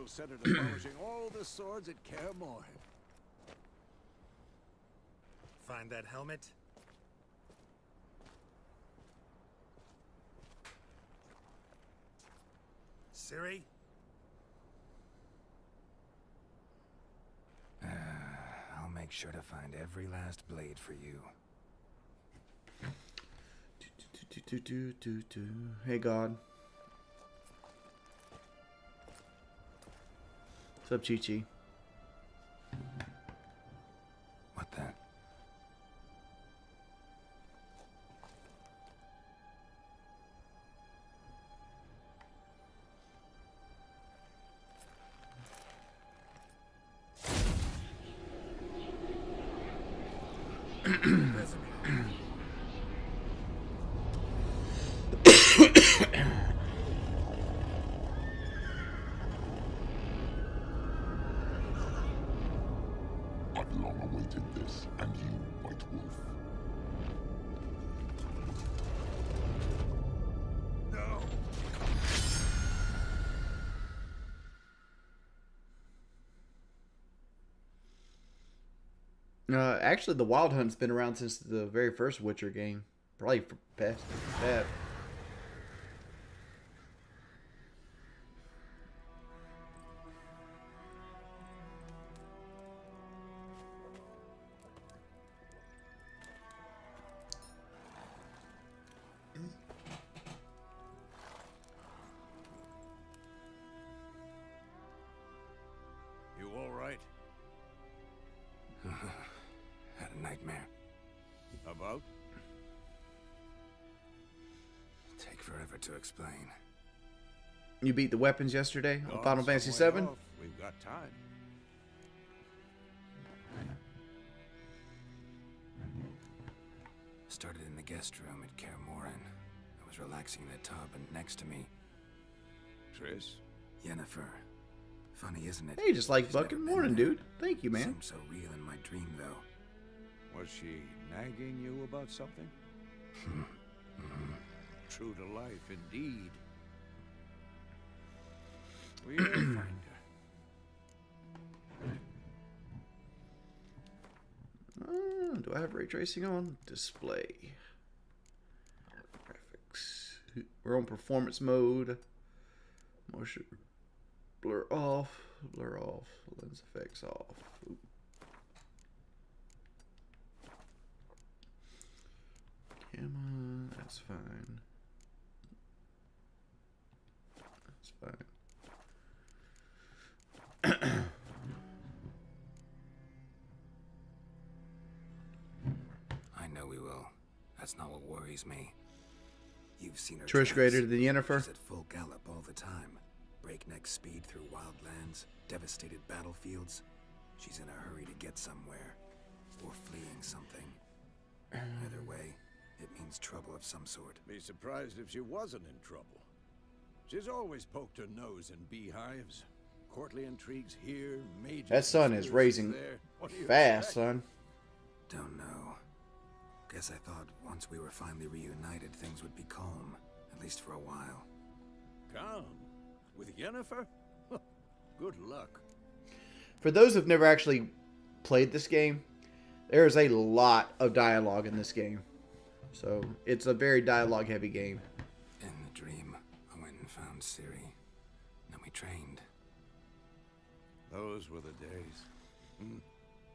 will set her to polishing all the swords at Kaer Morhen. Find that helmet? Ciri? I'll make sure to find every last blade for you. Hey, God. What's up, Chi-Chi? What the? I've long awaited this, and you, White Wolf. No. Actually, the Wild Hunt's been around since the very first Witcher game. Probably for past that. You all right? Had a nightmare. About? Take forever to explain. You beat the weapons yesterday on Final Fantasy Some way VII? off. We've got time. Started in the guest room at Kaer Morhen. I was relaxing in a tub, and next to me, Triss? Yennefer. Funny, isn't it? Hey, just like She's never Bucket been Morning, there. dude. Thank you, man. Seemed so real in my dream, though. Was she nagging you about something? True to life, indeed. We'll find her. Do I have ray tracing on? Display. Graphics. We're on performance mode. Motion. Blur off. Blur off. Lens effects off. Oop. Camera. That's fine. That's fine. I know we will. That's not what worries me. You've seen her. Trish tracks. greater than Yennefer. She's at full gallop all the time. Breakneck speed through wild lands, devastated battlefields. She's in a hurry to get somewhere, or fleeing something. Either way, it means trouble of some sort. Be surprised if she wasn't in trouble. She's always poked her nose in beehives. Courtly intrigues here, major That sun is conspiracies raising there. What do you fast, expect? son. Don't know. Guess I thought once we were finally reunited, things would be calm, at least for a while. Calm? With Yennefer? Good luck. For those who've never actually played this game, there is a lot of dialogue in this game. So it's a very dialogue heavy game. In the dream, I went and found Ciri. Then we trained. Those were the days.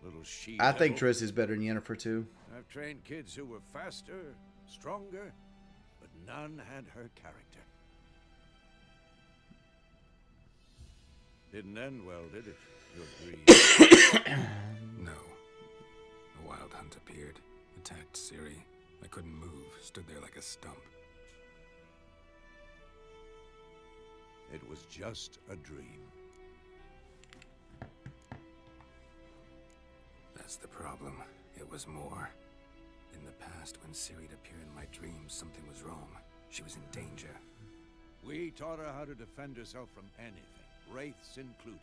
Little she. I think Triss is better than Yennefer too. I've trained kids who were faster, stronger, but none had her character. Didn't end well, did it? Your dream. No. A wild hunt appeared, attacked Ciri. I couldn't move, stood there like a stump. It was just a dream. That's the problem. It was more. In the past, when Ciri'd appear in my dreams, something was wrong. She was in danger. We taught her how to defend herself from anything, wraiths included.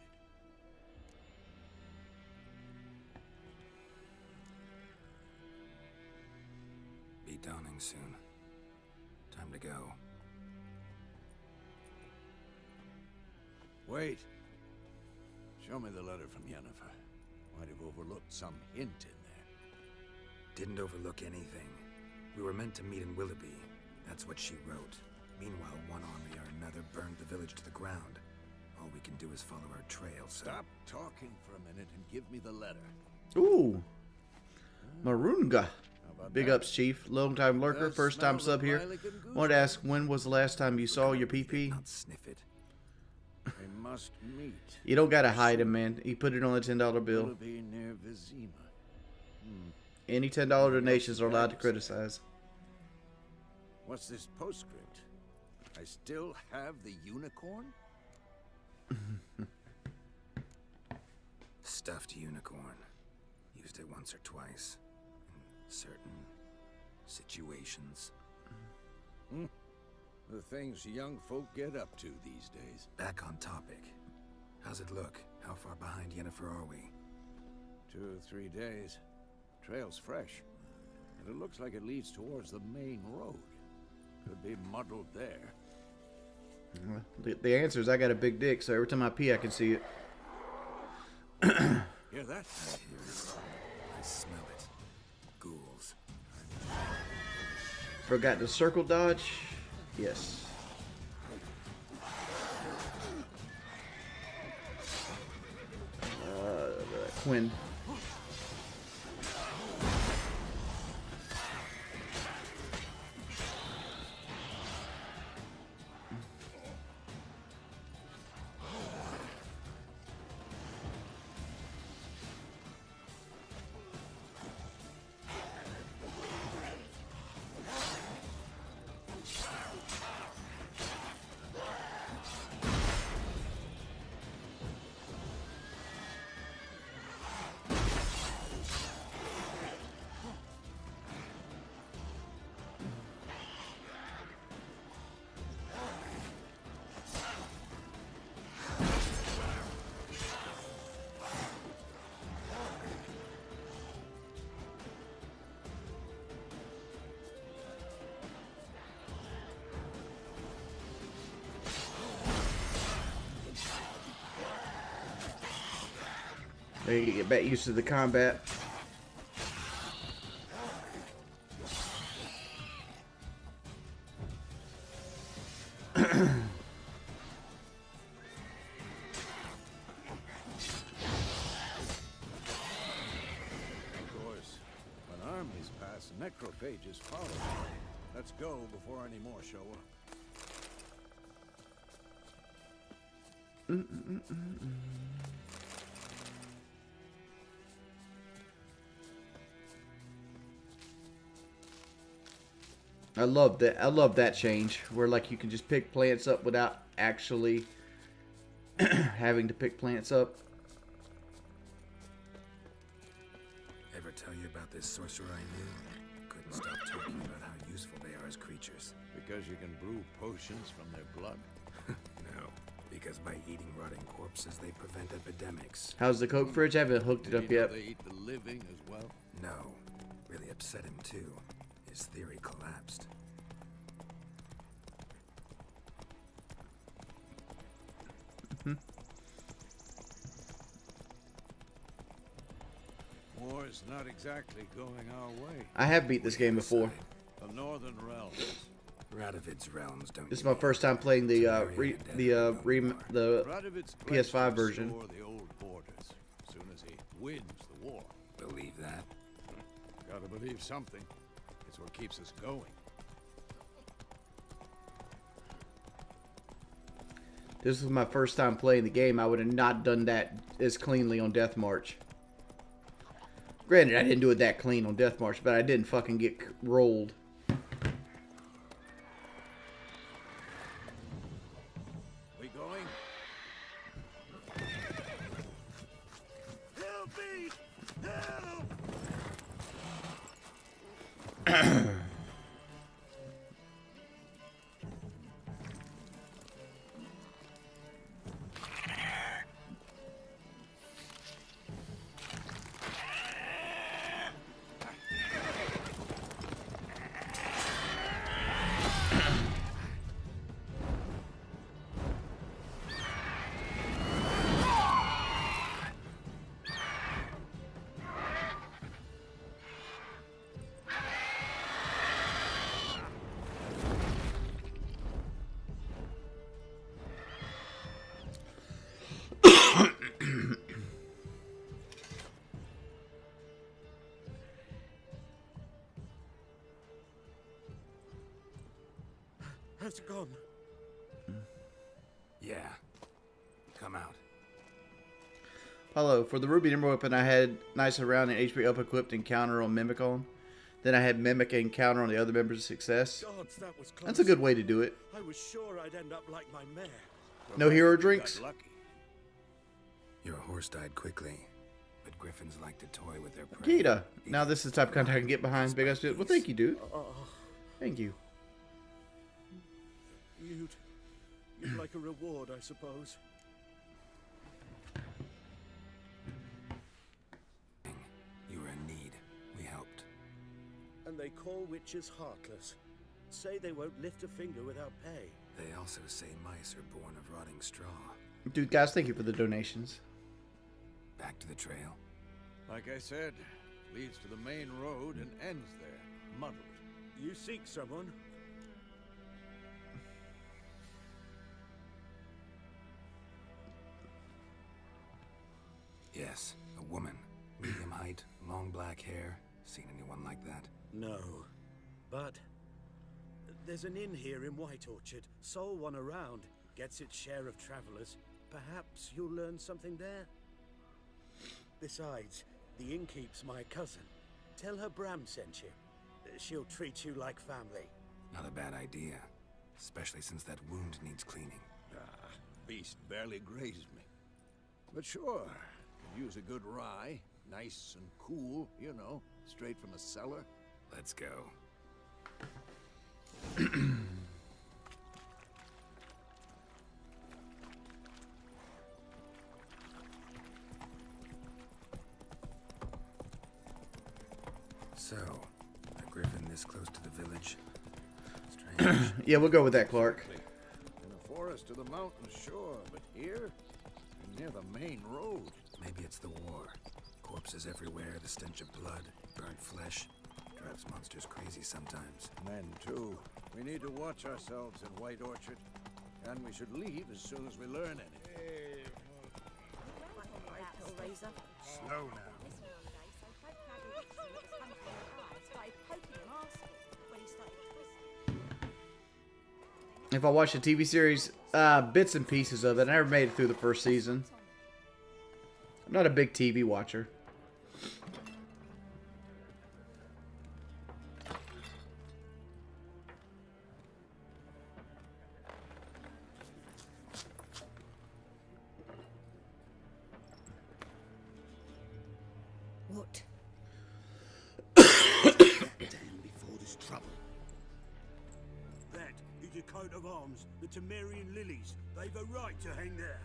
Be dawning soon. Time to go. Wait. Show me the letter from Yennefer. Might have overlooked some hint in there. Didn't overlook anything. We were meant to meet in Willoughby. That's what she wrote. Meanwhile, one army or another burned the village to the ground. All we can do is follow our trail, so... Stop talking for a minute and give me the letter. Ooh. Marunga. How about Big that? ups, Chief. Long time lurker, Does first time smell sub here. like a goose. Wanted to ask, when was the last time you saw your PP? Not sniff it. We must meet. You don't gotta hide him, man. He put it on the $10 bill. Willoughby near Vizima. Any $10 donations are allowed to criticize. What's this postscript? I still have the unicorn? Stuffed unicorn. Used it once or twice. In certain situations. The things young folk get up to these days. Back on topic. How's it look? How far behind Yennefer are we? 2 or 3 days. Trail's fresh. And it looks like it leads towards the main road. Could be muddled there. The answer is I got a big dick, so every time I pee, I can see it. Hear that? I smell it. Ghouls. Forgot to circle dodge. Yes. Quinn. They get back used to the combat. Of course, when armies pass, necrophages follow. Let's go before any more show up. I love that. I love that change where like you can just pick plants up without actually having to pick plants up. Ever tell you about this sorcerer I knew? Couldn't stop talking about how useful they are as creatures. Because you can brew potions from their blood. No, because by eating rotting corpses, they prevent epidemics. How's the Coke fridge? I haven't hooked it Did up you know yet. they eat the living as well? No, really upset him too. His theory collapsed. War's not exactly going our way. I have beat this game before. The Northern Realms. Radovid's realms don't. This is my first time playing the Radovid's pledged PS5 to version. restore the old borders as soon as he wins the war. believe that. Gotta believe something. It's what keeps us going. This was my first time playing the game. I would have not done that as cleanly on Death March. Granted, I didn't do it that clean on Death March, but I didn't fucking get rolled. We going? Help me! Help! others gone? Yeah. Come out. Apollo, for the Ruby Emerald weapon, I had nice around and HP up equipped encounter on Mimic on. Then I had Mimic encounter on the other members of success. Gods, that was close. That's a good way to do it. I was sure I'd end up like my mare. No hero You drinks? got lucky. Your horse died quickly, but griffins like to toy with their prey. Gita. Now this is the type of content I can get behind. Big ass dude. Well, thank you, dude. Thank you. You'd like a reward, I suppose. You were in need. We helped. And they call witches heartless. Say they won't lift a finger without pay. They also say mice are born of rotting straw. Dude, guys, thank you for the donations. Back to the trail. Like I said, leads to the main road and ends there, muddled. You seek someone? Yes, a woman. Medium height, long black hair. Seen anyone like that? No. But there's an inn here in White Orchard. Sole one around. Gets its share of travelers. Perhaps you'll learn something there. Besides, the innkeep's my cousin. Tell her Bram sent you. She'll treat you like family. Not a bad idea. Especially since that wound needs cleaning. Ah, beast barely grazed me. But sure, could use a good rye. Nice and cool, you know, straight from a cellar. Let's go. So, a griffin this close to the village. Strange. Yeah, we'll go with that, Clark. In the forest to the mountains, sure, but here, near the main road. Maybe it's the war. Corpses everywhere, the stench of blood, burnt flesh. Drives monsters crazy sometimes. Men, too. We need to watch ourselves in White Orchard. And we should leave as soon as we learn anything. Slow now. If I watch the TV series, bits and pieces of it. I never made it through the first season. I'm not a big TV watcher. What? Down before this trouble. That is your coat of arms, the Temerian lilies. They've a right to hang there.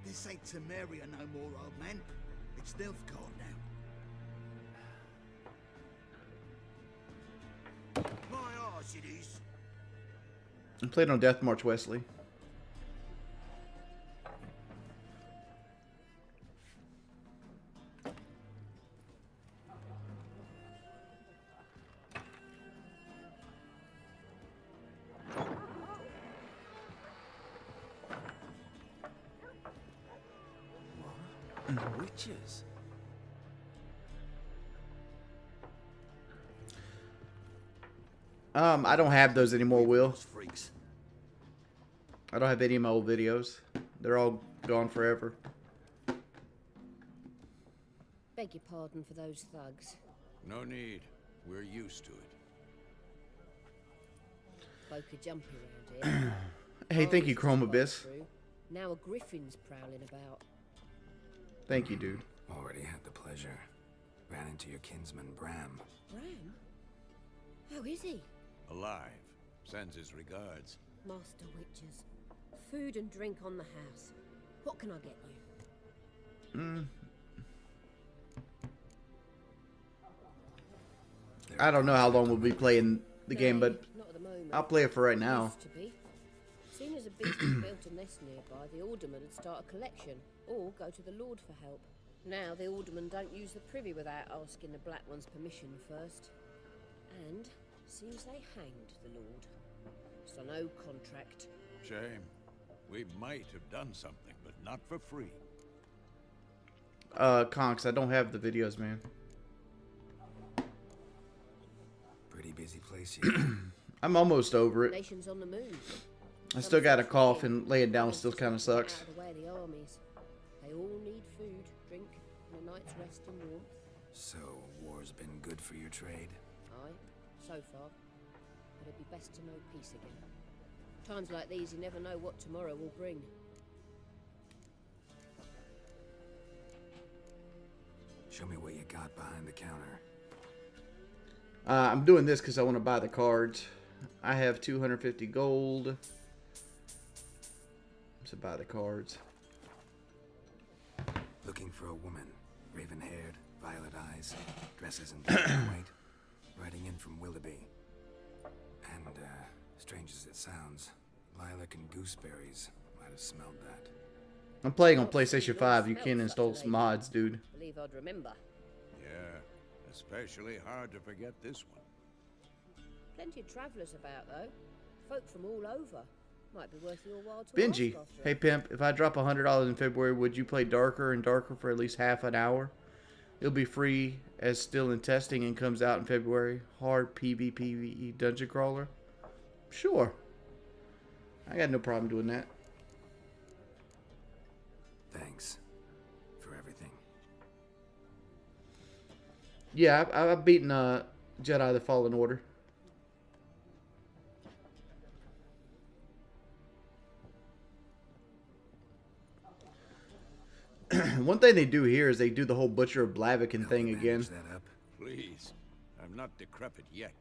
This ain't Temeria no more, old man. It's Nilfgaard now. My arse it is. I played on Death March Wesley. Witches. I don't have those anymore, Will. Those freaks. I don't have any of my old videos. They're all gone forever. Beg your pardon for those thugs. No need. We're used to it. Folk are jumpy around here. Hey, thank you, Ours Chrome was Abyss. through. Now a griffin's prowling about. Thank you, dude. Already had the pleasure. Ran into your kinsman, Bram. Bram? How is he? Alive. Sends his regards. Master witches. Food and drink on the house. What can I get you? I don't know how long we'll be playing the game, No, but not at the moment. I'll play it for right now. Used to be. Soon as a beast had built a nest nearby, the alderman would start a collection, or go to the Lord for help. Now the alderman don't use the privy without asking the Black One's permission first. And seems they hanged the Lord. So no contract. Shame. We might have done something, but not for free. Conks, I don't have the videos, man. Pretty busy place here. I'm almost over it. Nations on the move. I still got a cough, and laying down still kind of sucks. Out of the way of the armies. They all need food, drink, and a night's rest and warmth. So, war's been good for your trade? Aye, so far. But it'd be best to know peace again. Times like these, you never know what tomorrow will bring. Show me what you got behind the counter. I'm doing this because I want to buy the cards. I have 250 gold. So buy the cards. Looking for a woman. Raven-haired, violet eyes, dresses in black and white. Riding in from Willoughby. And, strange as it sounds, lilac and gooseberries might have smelled that. I'm playing on PlayStation 5. You can install some mods, dude. Believe I'd remember. Yeah, especially hard to forget this one. Plenty of travellers about, though. Folk from all over. Might be worth your while to Benji, ask after hey it. pimp, if I drop $100 in February, would you play Darker and Darker for at least half an hour? It'll be free as still in testing and comes out in February. Hard PvPvE dungeon crawler. Sure. I got no problem doing that. Thanks for everything. Yeah, I've beaten Jedi the Fallen Order. One thing they do here is they do the whole Butcher of Blaviken thing again. That up. Please, I'm not decrepit yet.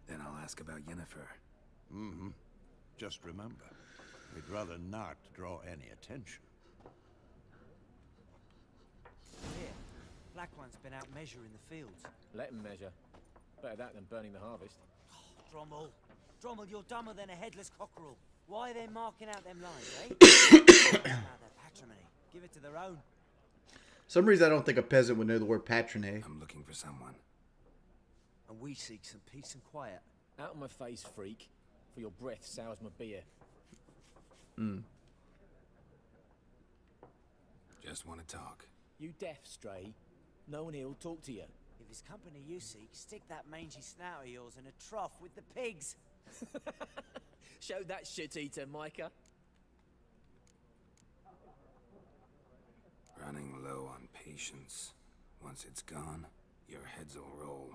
Then I'll ask about Yennefer. Mm-hmm. Just remember, we'd rather not draw any attention. Here, Black One's been out measuring the fields. Let him measure. Better that than burning the harvest. Drommel. Drommel, you're dumber than a headless cockerel. Why are they marking out them lines, eh? It's about their patrimony. Give it to their own. Some reason I don't think a peasant would know the word patrone. I'm looking for someone. And we seek some peace and quiet. Out of my face, freak. For your breath sours my beer. Just want to talk. You deaf, stray. No one here will talk to you. If it's company you seek, stick that mangy snout of yours in a trough with the pigs. Show that shit-eater, Micah. Running low on patience. Once it's gone, your heads will roll.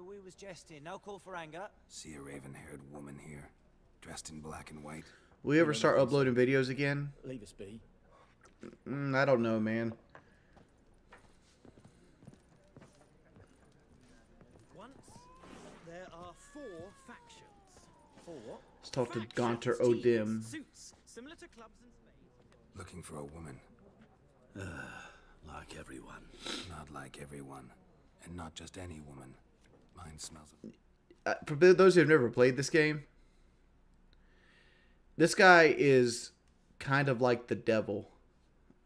We was jesting. No call for anger. See a raven-haired woman here, dressed in black and white? Will you ever start uploading videos again? Leave us be. I don't know, man. Once, there are 4 factions. 4 what? Let's talk to Gaunter Factions, Odim. teams, suits, similar to clubs and spades. Looking for a woman. Like everyone. Not like everyone. And not just any woman. Mine smells of... For those who have never played this game, this guy is kind of like the devil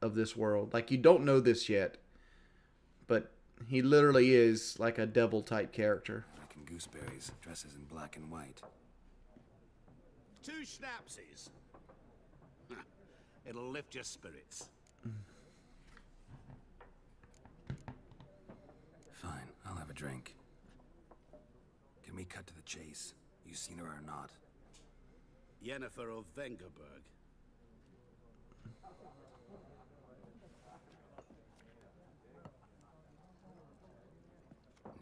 of this world. Like, you don't know this yet, but he literally is like a devil-type character. Like gooseberries, dresses in black and white. 2 schnapsies. It'll lift your spirits. Fine, I'll have a drink. Can we cut to the chase? You seen her or not? Yennefer of Vengerberg.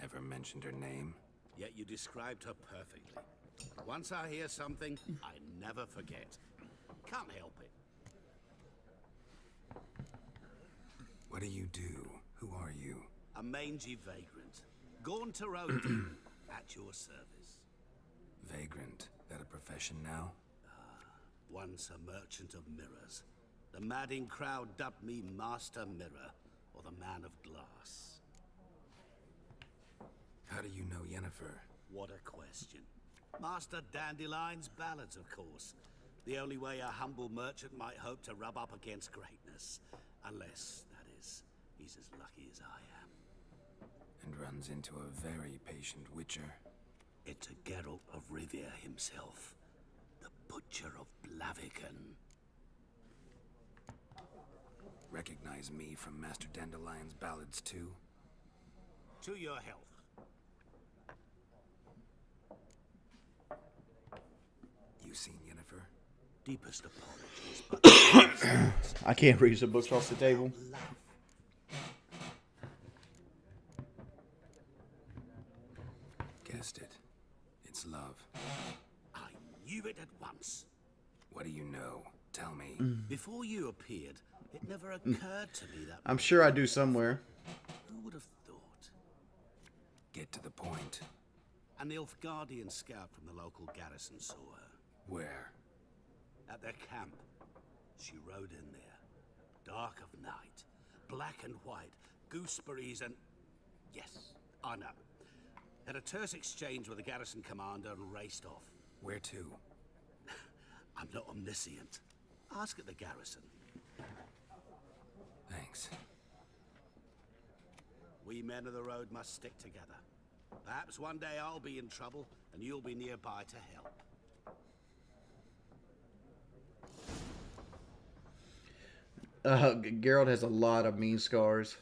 Never mentioned her name. Yet you described her perfectly. Once I hear something, I never forget. Can't help it. What do you do? Who are you? A mangy vagrant. Gaunter Odim, at your service. Vagrant. That a profession now? Once a merchant of mirrors. The madding crowd dubbed me Master Mirror, or the Man of Glass. How do you know Yennefer? What a question. Master Dandelion's ballads, of course. The only way a humble merchant might hope to rub up against greatness. Unless, that is, he's as lucky as I am. And runs into a very patient witcher. It's a Geralt of Rivia himself. The Butcher of Blaviken. Recognize me from Master Dandelion's ballads too? To your health. Deepest apologies, but I can't reach the books off the table. love. Guessed it. It's love. I knew it at once. What do you know? Tell me. Before you appeared, it never occurred to me that. I'm sure I do somewhere. Who would have thought? Get to the point. A Nilfgaardian scout from the local garrison saw her. Where? At their camp. She rode in there. Dark of night. Black and white. Gooseberries and... Yes, I know. Had a terse exchange with the garrison commander and raced off. Where to? I'm not omniscient. Ask at the garrison. Thanks. We men of the road must stick together. Perhaps one day I'll be in trouble and you'll be nearby to help. Geralt has a lot of mean scars.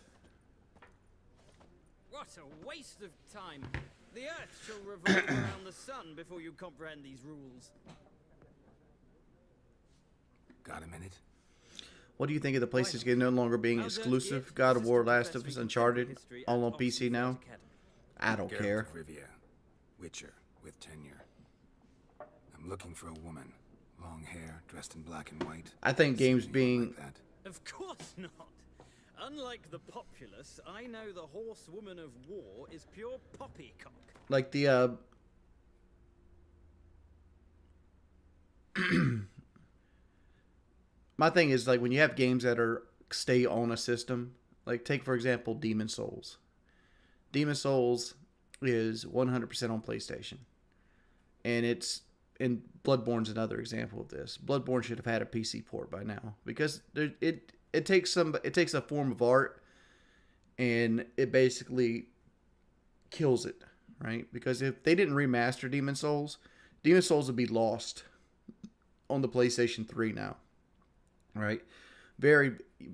What a waste of time. The Earth shall revolve around the sun before you comprehend these rules. Got a minute? What do you think of the PlayStation no longer being exclusive? God of War, Last of Us, Uncharted, all on PC now? I don't Geralt care. of Rivia. Witcher. With tenure. I'm looking for a woman. Long hair, dressed in black and white. I think games Assuming you being... like that. Of course not. Unlike the populace, I know the horsewoman of war is pure poppycock. Like the, my thing is, like, when you have games that are stay on a system, like, take, for example, Demon Souls. Demon Souls is 100% on PlayStation. And Bloodborne's another example of this. Bloodborne should have had a PC port by now. Because it takes a form of art, and it basically kills it, right? Because if they didn't remaster Demon Souls would be lost on the PlayStation 3 now, right?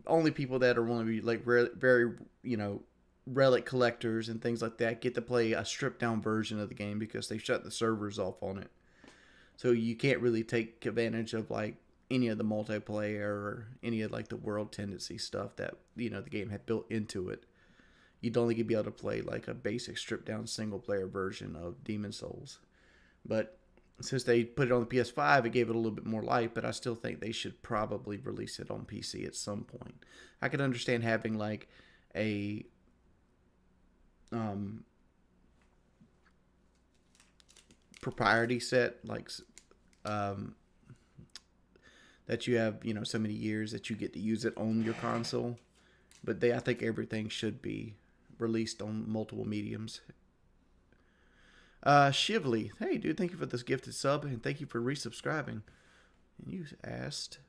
Only people that are want to be like very, relic collectors and things like that get to play a stripped down version of the game because they shut the servers off on it. So you can't really take advantage of like any of the multiplayer or any of like the world tendency stuff that, the game had built into it. You'd only be able to play like a basic stripped down single player version of Demon Souls. But since they put it on the PS5, it gave it a little bit more life, but I still think they should probably release it on PC at some point. I could understand having like a propriety set, like that you have, so many years that you get to use it on your console. But I think everything should be released on multiple mediums. Shively, hey dude, thank you for this gifted sub and thank you for resubscribing. And you asked,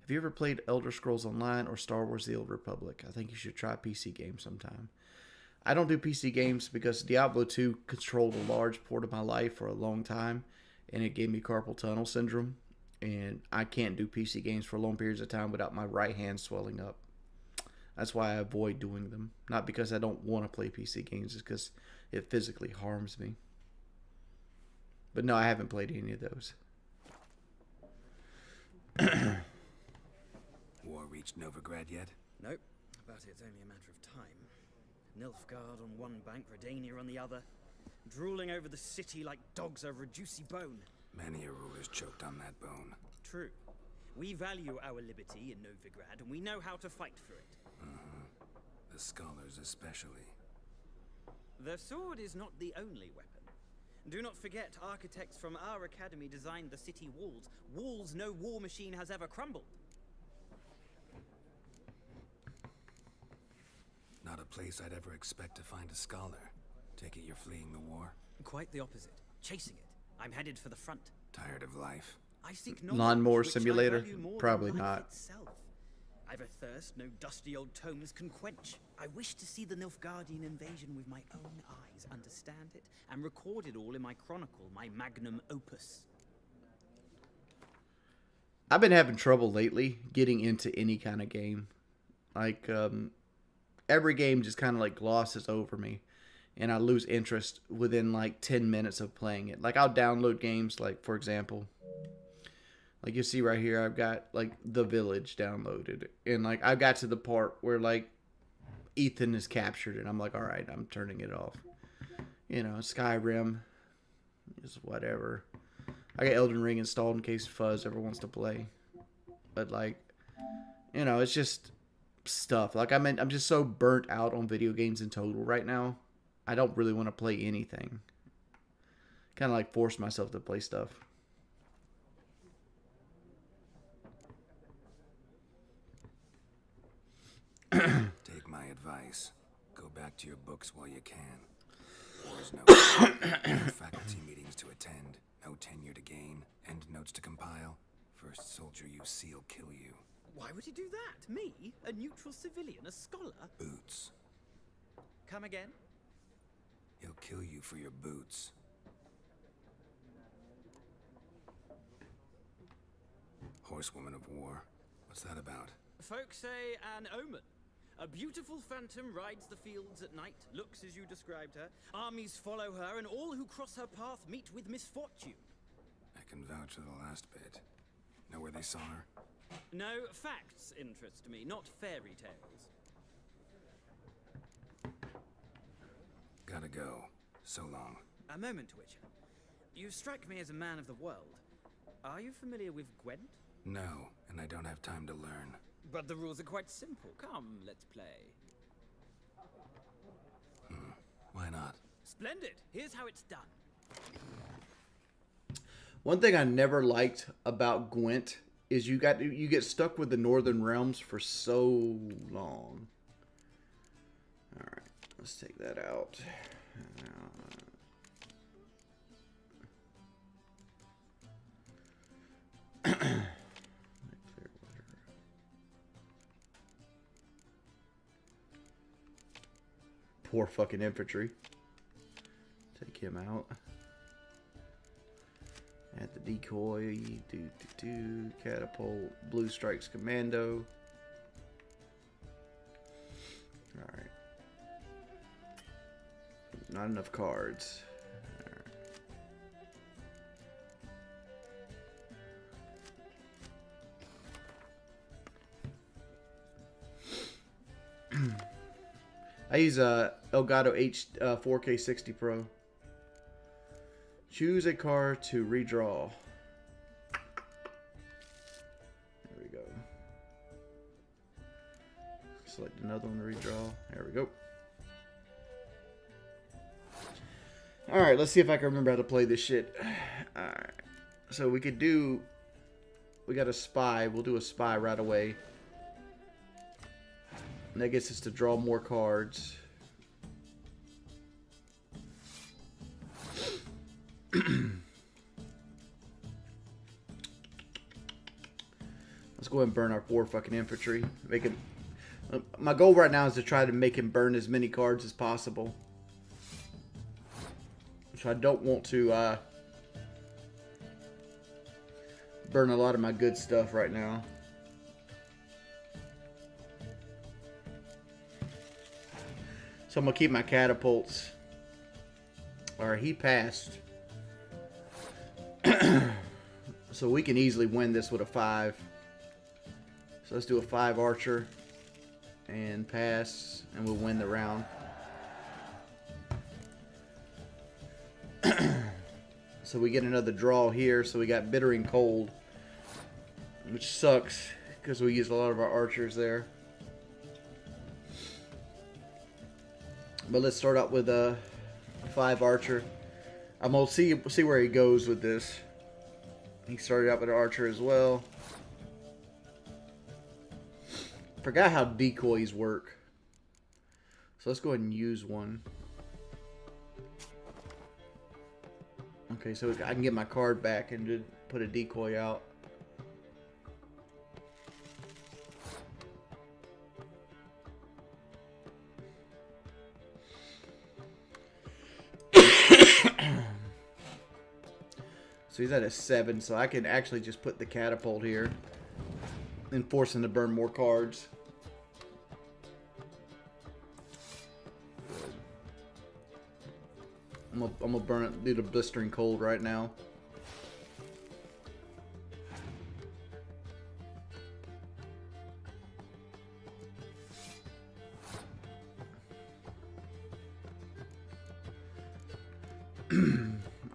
have you ever played Elder Scrolls Online or Star Wars: The Old Republic? I think you should try PC games sometime. I don't do PC games because Diablo 2 controlled a large part of my life for a long time, and it gave me carpal tunnel syndrome, and I can't do PC games for long periods of time without my right hand swelling up. That's why I avoid doing them. Not because I don't want to play PC games, it's because it physically harms me. But no, I haven't played any of those. War reached Novigrad yet? Nope, but it's only a matter of time. Nilfgaard on one bank, Redania on the other, drooling over the city like dogs over a juicy bone. Many a ruler's choked on that bone. True. We value our liberty in Novigrad, and we know how to fight for it. The scholars especially. The sword is not the only weapon. Do not forget, architects from our academy designed the city walls. Walls no war machine has ever crumbled. Not a place I'd ever expect to find a scholar. Take it you're fleeing the war? Quite the opposite. Chasing it. I'm headed for the front. Tired of life? I seek knowledge, Lawnmower which I Simulator? value more than Probably life not. itself. I've a thirst no dusty old tomes can quench. I wish to see the Nilfgaardian invasion with my own eyes, understand it, and record it all in my chronicle, my magnum opus. I've been having trouble lately getting into any kind of game. Like, every game just kind of like glosses over me, and I lose interest within like 10 minutes of playing it. Like, I'll download games, like, for example, Like you see right here, I've got like The Village downloaded, and like I got to the part where like Ethan is captured, and I'm like, all right, I'm turning it off. You know, Skyrim is whatever. I got Elden Ring installed in case Fuzz ever wants to play, but like, you know, it's just stuff. Like I'm just so burnt out on video games in total right now. I don't really want to play anything. Kind of like force myself to play stuff. Take my advice. Go back to your books while you can. There's no faculty meetings to attend, no tenure to gain, end notes to compile. First soldier you see will kill you. Why would he do that? Me? A neutral civilian? A scholar? Boots. Come again? He'll kill you for your boots. Horsewoman of War. What's that about? Folks say an omen. A beautiful phantom rides the fields at night, looks as you described her. Armies follow her, and all who cross her path meet with misfortune. I can vouch for the last bit. Know where they saw her? No, facts interest me, not fairy tales. Gotta go. So long. A moment, Witcher. You strike me as a man of the world. Are you familiar with Gwent? No, and I don't have time to learn. But the rules are quite simple. Come, let's play. Why not? Splendid. Here's how it's done. One thing I never liked about Gwent is you get stuck with the Northern Realms for so long. All right, let's take that out. Poor fucking infantry. Take him out. Add the decoy. Catapult. Blue Strikes Commando. Alright. Not enough cards. I use Elgato H 4K 60 Pro. Choose a card to redraw. There we go. Select another one to redraw. There we go. Alright, let's see if I can remember how to play this shit. Alright. So we could do... We got a spy. We'll do a spy right away. And that gets us to draw more cards. Let's go ahead and burn our 4 fucking infantry. Make him. My goal right now is to try to make him burn as many cards as possible. So I don't want to burn a lot of my good stuff right now. So I'm going to keep my catapults. Alright, he passed. So we can easily win this with a 5. So let's do a 5 archer. And pass. And we'll win the round. So we get another draw here. So we got Bittering Cold. Which sucks. Because we used a lot of our archers there. But let's start out with a 5 archer. I'm gonna see where he goes with this. He started out with an archer as well. Forgot how decoys work. So let's go ahead and use one. Okay, so I can get my card back and just put a decoy out. So he's at a 7, so I can actually just put the catapult here and force him to burn more cards. I'm gonna burn it, do the Blistering Cold right now.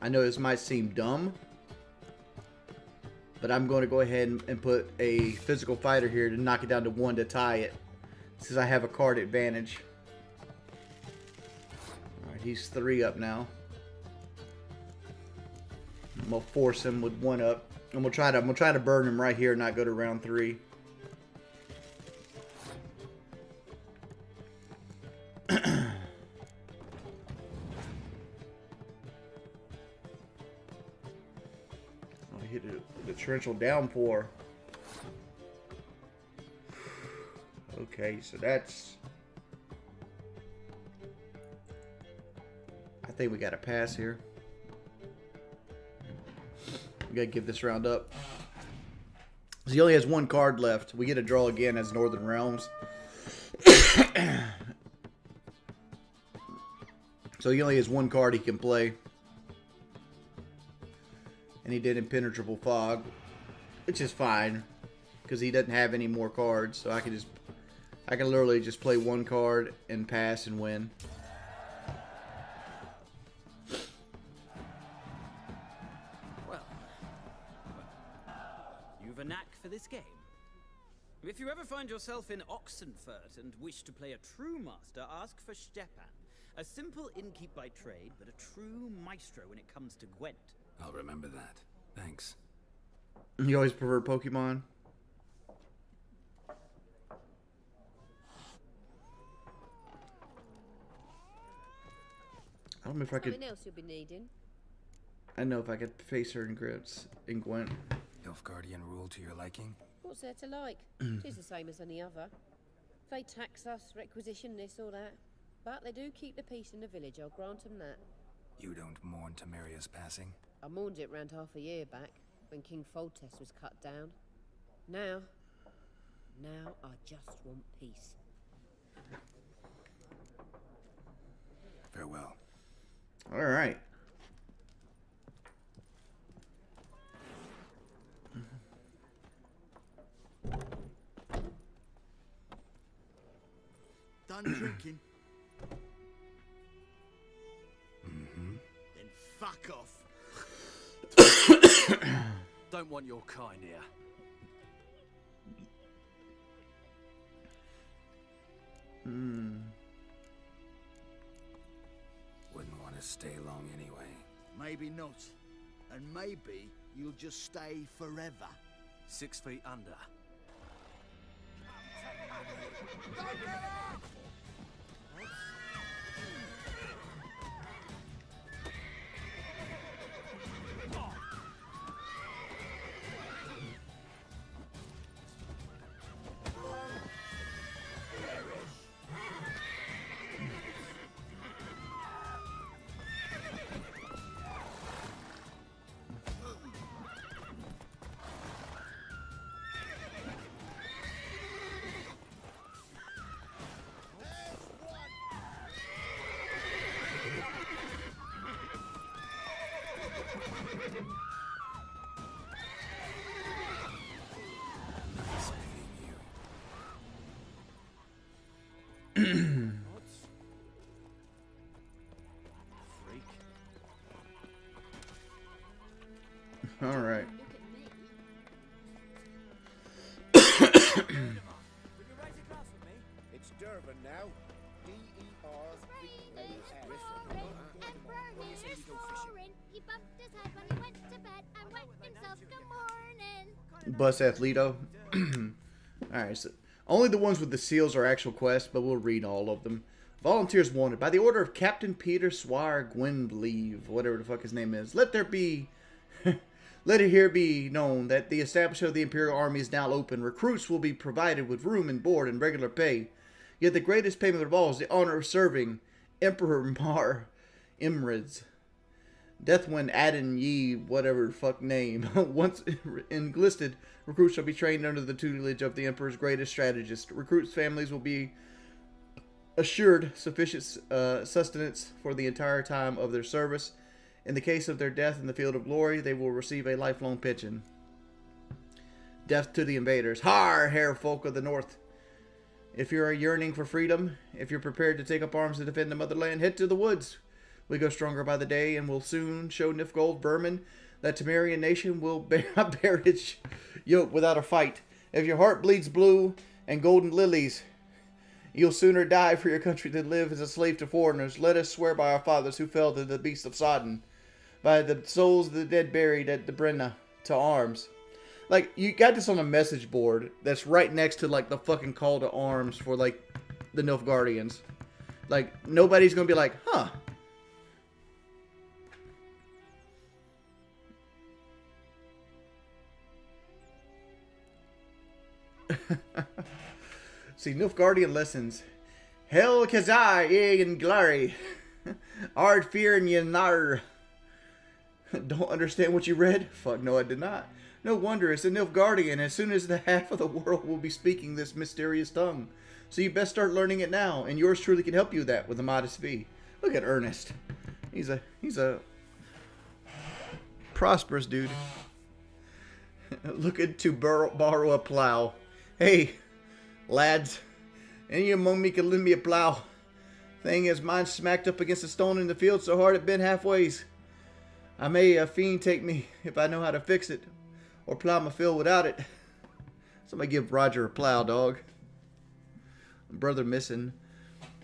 I know this might seem dumb, but I'm going to go ahead and put a physical fighter here to knock it down to 1 to tie it, since I have a card advantage. Alright, he's 3 up now. I'm gonna force him with 1 up. I'm gonna try to burn him right here and not go to round 3. Hit the torrential downpour. Okay, so that's... I think we got to pass here. We got to give this round up. He only has 1 card left. We get a draw again as Northern Realms. So he only has 1 card he can play. And he did Impenetrable Fog, which is fine, because he doesn't have any more cards. So I can literally just play 1 card and pass and win. Well, you've a knack for this game. If you ever find yourself in Oxenfurt and wish to play a true master, ask for Stepan. A simple innkeep by trade, but a true maestro when it comes to Gwent. I'll remember that. Thanks. You always prefer Pokemon? I don't know if I could... Something else you'll be needing. I know if I could face her in grips in Gwent. Nilfgaardian rule to your liking? What's there to like? It is the same as any other. They tax us, requisition this or that. But they do keep the peace in the village, I'll grant them that. You don't mourn Temeria's passing? I mourned it round half a year back, when King Foltest was cut down. Now I just want peace. Farewell. Alright. Done drinking? Then fuck off. Don't want your kind here. Wouldn't want to stay long anyway. Maybe not. And maybe you'll just stay forever. 6 feet under. Nice meeting you. Freak. All right. It's Durban now. Bus Athleto. Alright, so only the ones with the seals are actual quests, but we'll read all of them. Volunteers wanted. By the order of Captain Peter Swire Gwynbleave, whatever the fuck his name is. Let it here be known that the establishment of the Imperial Army is now open. Recruits will be provided with room and board and regular pay. Yet the greatest payment of all is the honor of serving Emperor Mar Imrids. Deathwind Adin Yi, whatever the fuck name. Once enlisted, recruits shall be trained under the tutelage of the Emperor's greatest strategist. Recruits' families will be assured sufficient sustenance for the entire time of their service. In the case of their death in the field of glory, they will receive a lifelong pension. Death to the invaders. Har, hair folk of the north. If you're yearning for freedom, if you're prepared to take up arms to defend the motherland, head to the woods. We go stronger by the day, and will soon show Nifgold vermin that Temerian nation will bear its yoke without a fight. If your heart bleeds blue and golden lilies, you'll sooner die for your country than live as a slave to foreigners. Let us swear by our fathers who fell to the beast of Sodden, by the souls of the dead buried at the Brenna, to arms. Like, you got this on a message board that's right next to, like, the fucking call to arms for, like, the Nilfgaardians. Like, nobody's gonna be like, huh. See, Nilfgaardian lessons. Hel Kazai in Glari. Ard fear and Yanar. Don't understand what you read? Fuck no, I did not. No wonder, it's a Nilfgaardian. As soon as the half of the world will be speaking this mysterious tongue. So you best start learning it now, and yours truly can help you with that with a modest fee. Look at Ernest. He's a prosperous dude. Looking to borrow a plow. Hey, lads, any among me can lend me a plow. Thing is, mine smacked up against a stone in the field so hard it bent halfways. I may a fiend take me if I know how to fix it, or plow my field without it. Somebody give Roger a plow, dog. Brother missing.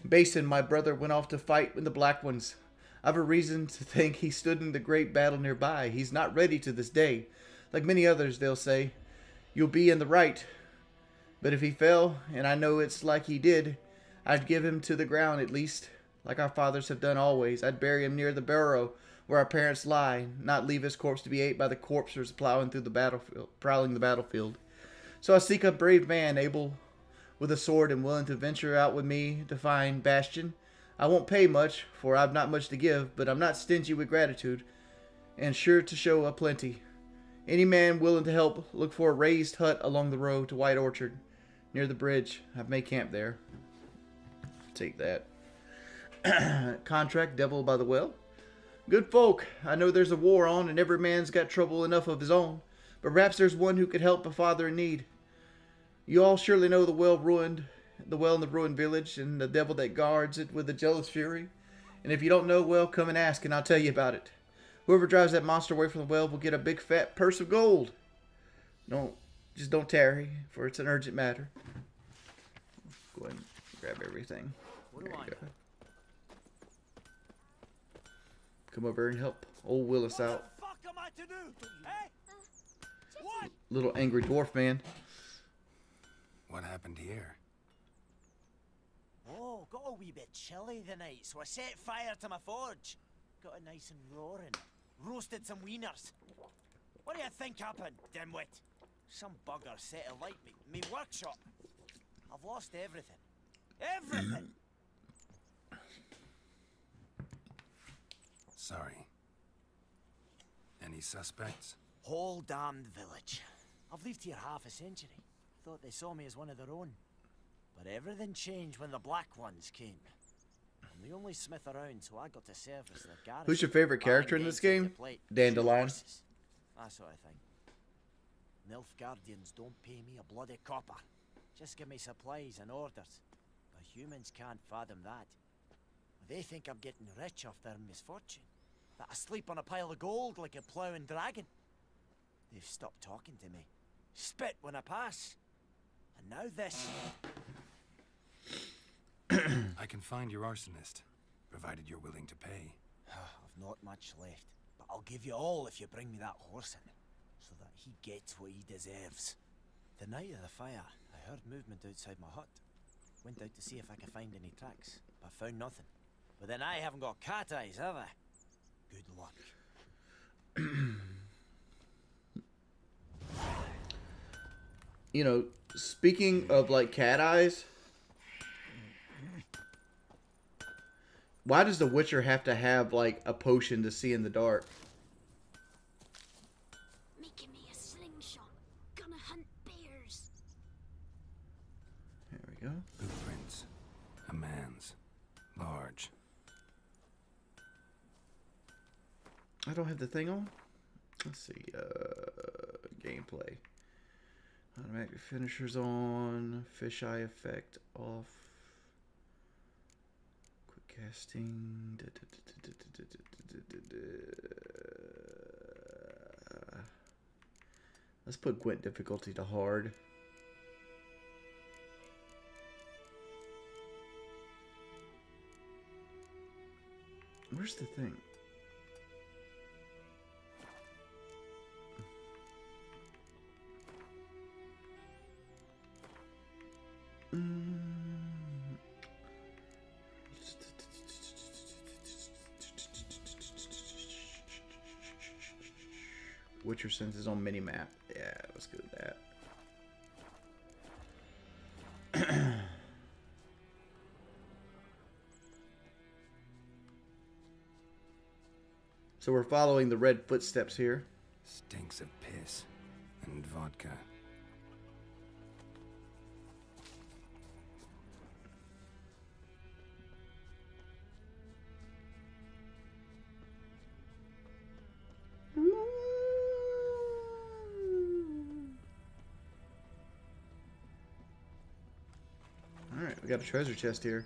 Basin, my brother, went off to fight with the Black Ones. I've a reason to think he stood in the great battle nearby. He's not ready to this day. Like many others, they'll say, you'll be in the right. But if he fell, and I know it's like he did, I'd give him to the ground at least, like our fathers have done always. I'd bury him near the barrow where our parents lie, not leave his corpse to be ate by the corpsers prowling the battlefield. So I seek a brave man, able with a sword and willing to venture out with me to find Bastion. I won't pay much, for I've not much to give, but I'm not stingy with gratitude, and sure to show a plenty. Any man willing to help, look for a raised hut along the road to White Orchard, near the bridge. I've made camp there. Take that. Contract, Devil by the Well. Good folk, I know there's a war on, and every man's got trouble enough of his own, but perhaps there's one who could help a father in need. You all surely know the well in the ruined village, and the devil that guards it with a jealous fury. And if you don't know, well, come and ask, and I'll tell you about it. Whoever drives that monster away from the well will get a big fat purse of gold. Just don't tarry, for it's an urgent matter. Go ahead and grab everything. What do I know? Come over and help old Willis out. What the fuck am I to do? Eh? What? Little angry dwarf man. What happened here? Oh, got a wee bit chilly the night, so I set fire to my forge. Got it nice and roaring. Roasted some wieners. What do you think happened, dimwit? Some bugger set alight me workshop. I've lost everything. Everything! Sorry. Any suspects? Whole damned village. I've lived here half a century. Thought they saw me as one of their own. But everything changed when the Black Ones came. I'm the only smith around, so I got to service their garrison. Who's your favorite character in this game? Dandelion. That sort of thing. Nilfgaardians don't pay me a bloody copper. Just give me supplies and orders. But humans can't fathom that. They think I'm getting rich off their misfortune. That I sleep on a pile of gold like a ploughing dragon. They've stopped talking to me. Spit when I pass. And now this. I can find your arsonist, provided you're willing to pay. I've not much left, but I'll give you all if you bring me that horse in, so that he gets what he deserves. The night of the fire, I heard movement outside my hut. Went out to see if I could find any tracks, but found nothing. But then I haven't got cat eyes, have I? Good luck. You know, speaking of like cat eyes, why does the Witcher have to have like a potion to see in the dark? Making me a slingshot. Gonna hunt bears. There we go. Blueprints. A man's. Large. I don't have the thing on. Let's see. Gameplay. Automatic finishers on. Fisheye effect off. Quick Casting. Let's put Gwent difficulty to hard. Where's the thing? Witcher senses on minimap. Yeah, let's go with that. So we're following the red footsteps here. Stinks of piss and vodka. Alright, we got a treasure chest here.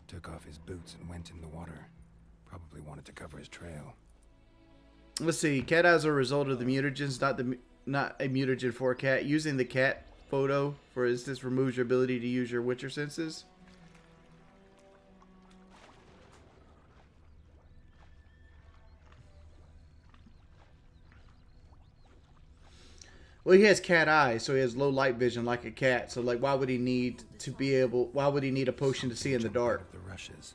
Took off his boots and went in the water. Probably wanted to cover his trail. Let's see. Cat eyes are a result of the mutagens, not a mutagen for a cat. Using the cat photo, for instance, removes your ability to use your Witcher senses. Well, he has cat eyes, so he has low light vision like a cat. So, like, why would he need to be able? Why would he need a potion to see in the dark? The rushes,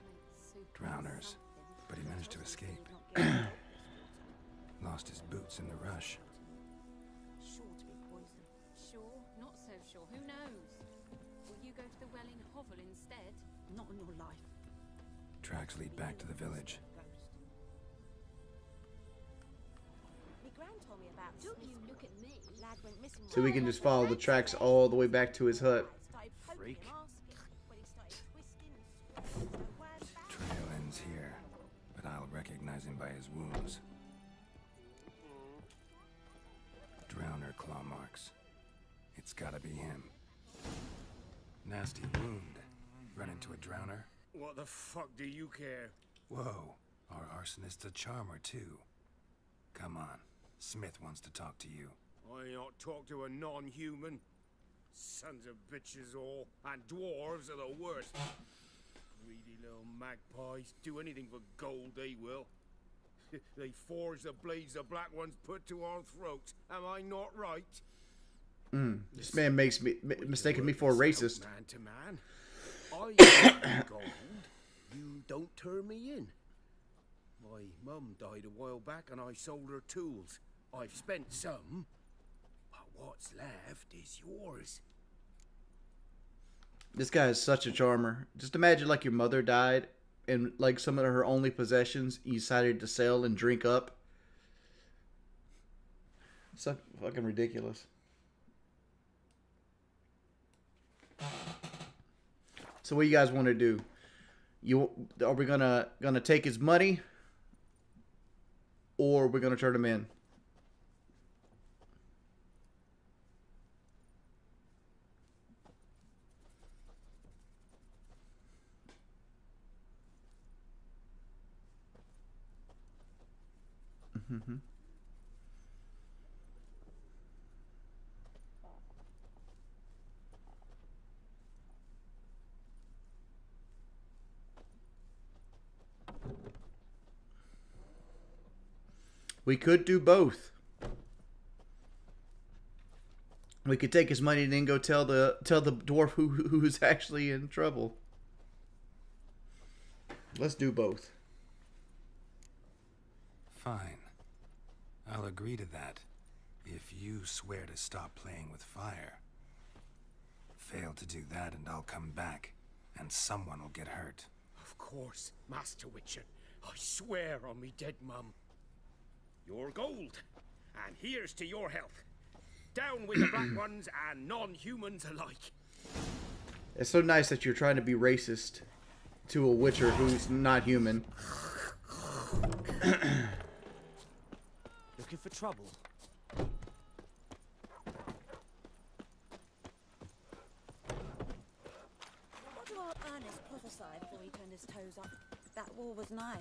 drowners, but he managed to escape. Lost his boots in the rush. Sure to be poison. Sure, not so sure. Who knows? Will you go to the well in Hovel instead? Not in your life. Tracks lead back to the village. Don't you look at me. Lad went missing. So we can just follow the tracks all the way back to his hut. Freak. Trail ends here, but I'll recognize him by his wounds. Drowner claw marks. It's gotta be him. Nasty wound. Run into a drowner. What the fuck do you care? Whoa, our arsonist's a charmer too. Come on, Smith wants to talk to you. I not talk to a non-human. Sons of bitches all, and dwarves are the worst. Greedy little magpies, do anything for gold they will. They forge the blades the black ones put to our throats. Am I not right? This man makes me mistaken me for a racist. Man to man, I got gold. You don't turn me in. My mum died a while back, and I sold her tools. I've spent some, but what's left is yours. This guy is such a charmer. Just imagine like your mother died and like some of her only possessions you decided to sell and drink up. It's so fucking ridiculous. So what you guys want to do? Are we gonna take his money, or we're gonna turn him in? We could do both. We could take his money and then go tell the dwarf who's actually in trouble. Let's do both. Fine. I'll agree to that, if you swear to stop playing with fire. Fail to do that and I'll come back, and someone will get hurt. Of course, Master Witcher. I swear on me dead mum. Your gold, and here's to your health. Down with the black ones and non-humans alike. It's so nice that you're trying to be racist to a Witcher who's not human. Looking for trouble? prophesy before he turned his toes up. That war was nigh.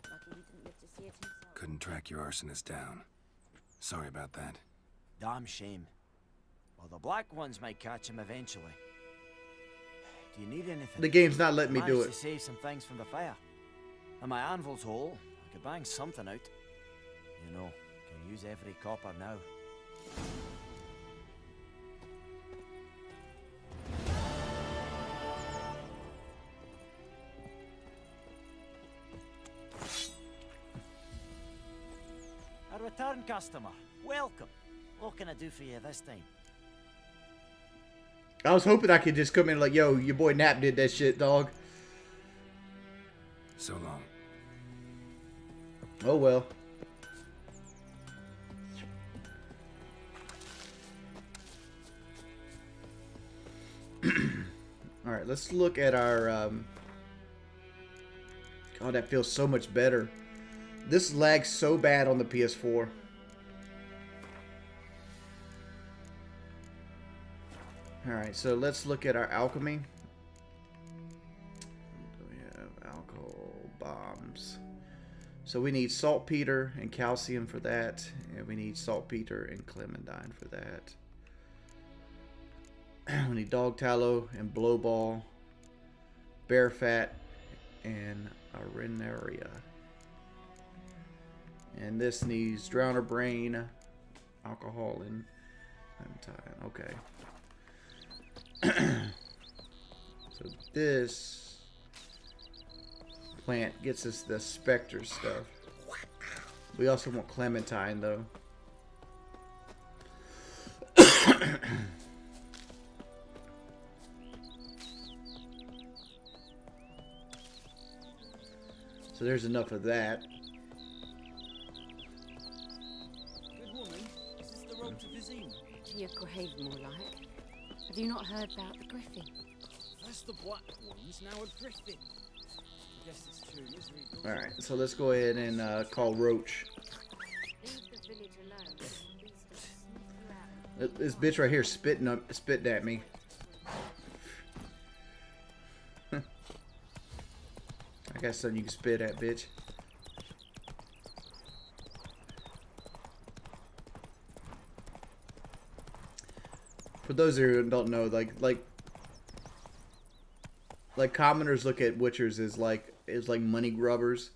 Lucky he didn't live to see it himself. Couldn't track your arsonist down. Sorry about that. Damn shame. Well, the black ones might catch him eventually. Do you need anything? The game's not letting me I do managed it. to save some things from the fire. And my anvil's whole. I could bang something out. You know, can use every copper now. A return customer. Welcome. What can I do for you this time? I was hoping I could just come in like, yo, your boy Nap did that shit, dog. So long. Oh well. Alright, let's look at our oh, that feels so much better. This lags so bad on the PS4. Alright, so let's look at our alchemy. We have alcohol bombs. So we need saltpeter and calcium for that. And we need saltpeter and clementine for that. We need dog tallow and blowball, bear fat, and arenaria. And this needs drowner brain, alcohol, and clementine. Okay. So this plant gets us the specter stuff. We also want clementine though. So there's enough of that. Good woman, is this the road to Vizine? To your grave, more like. Have you not heard about the griffin? That's the black ones, now a griffin. I guess it's true, misery goes. Alright, so let's go ahead and call Roach. Leave the village alone. Beasts will sneak you out. This bitch right here spitting at me. I got something you can spit at, bitch. For those who don't know, like commoners look at witchers as like money grubbers,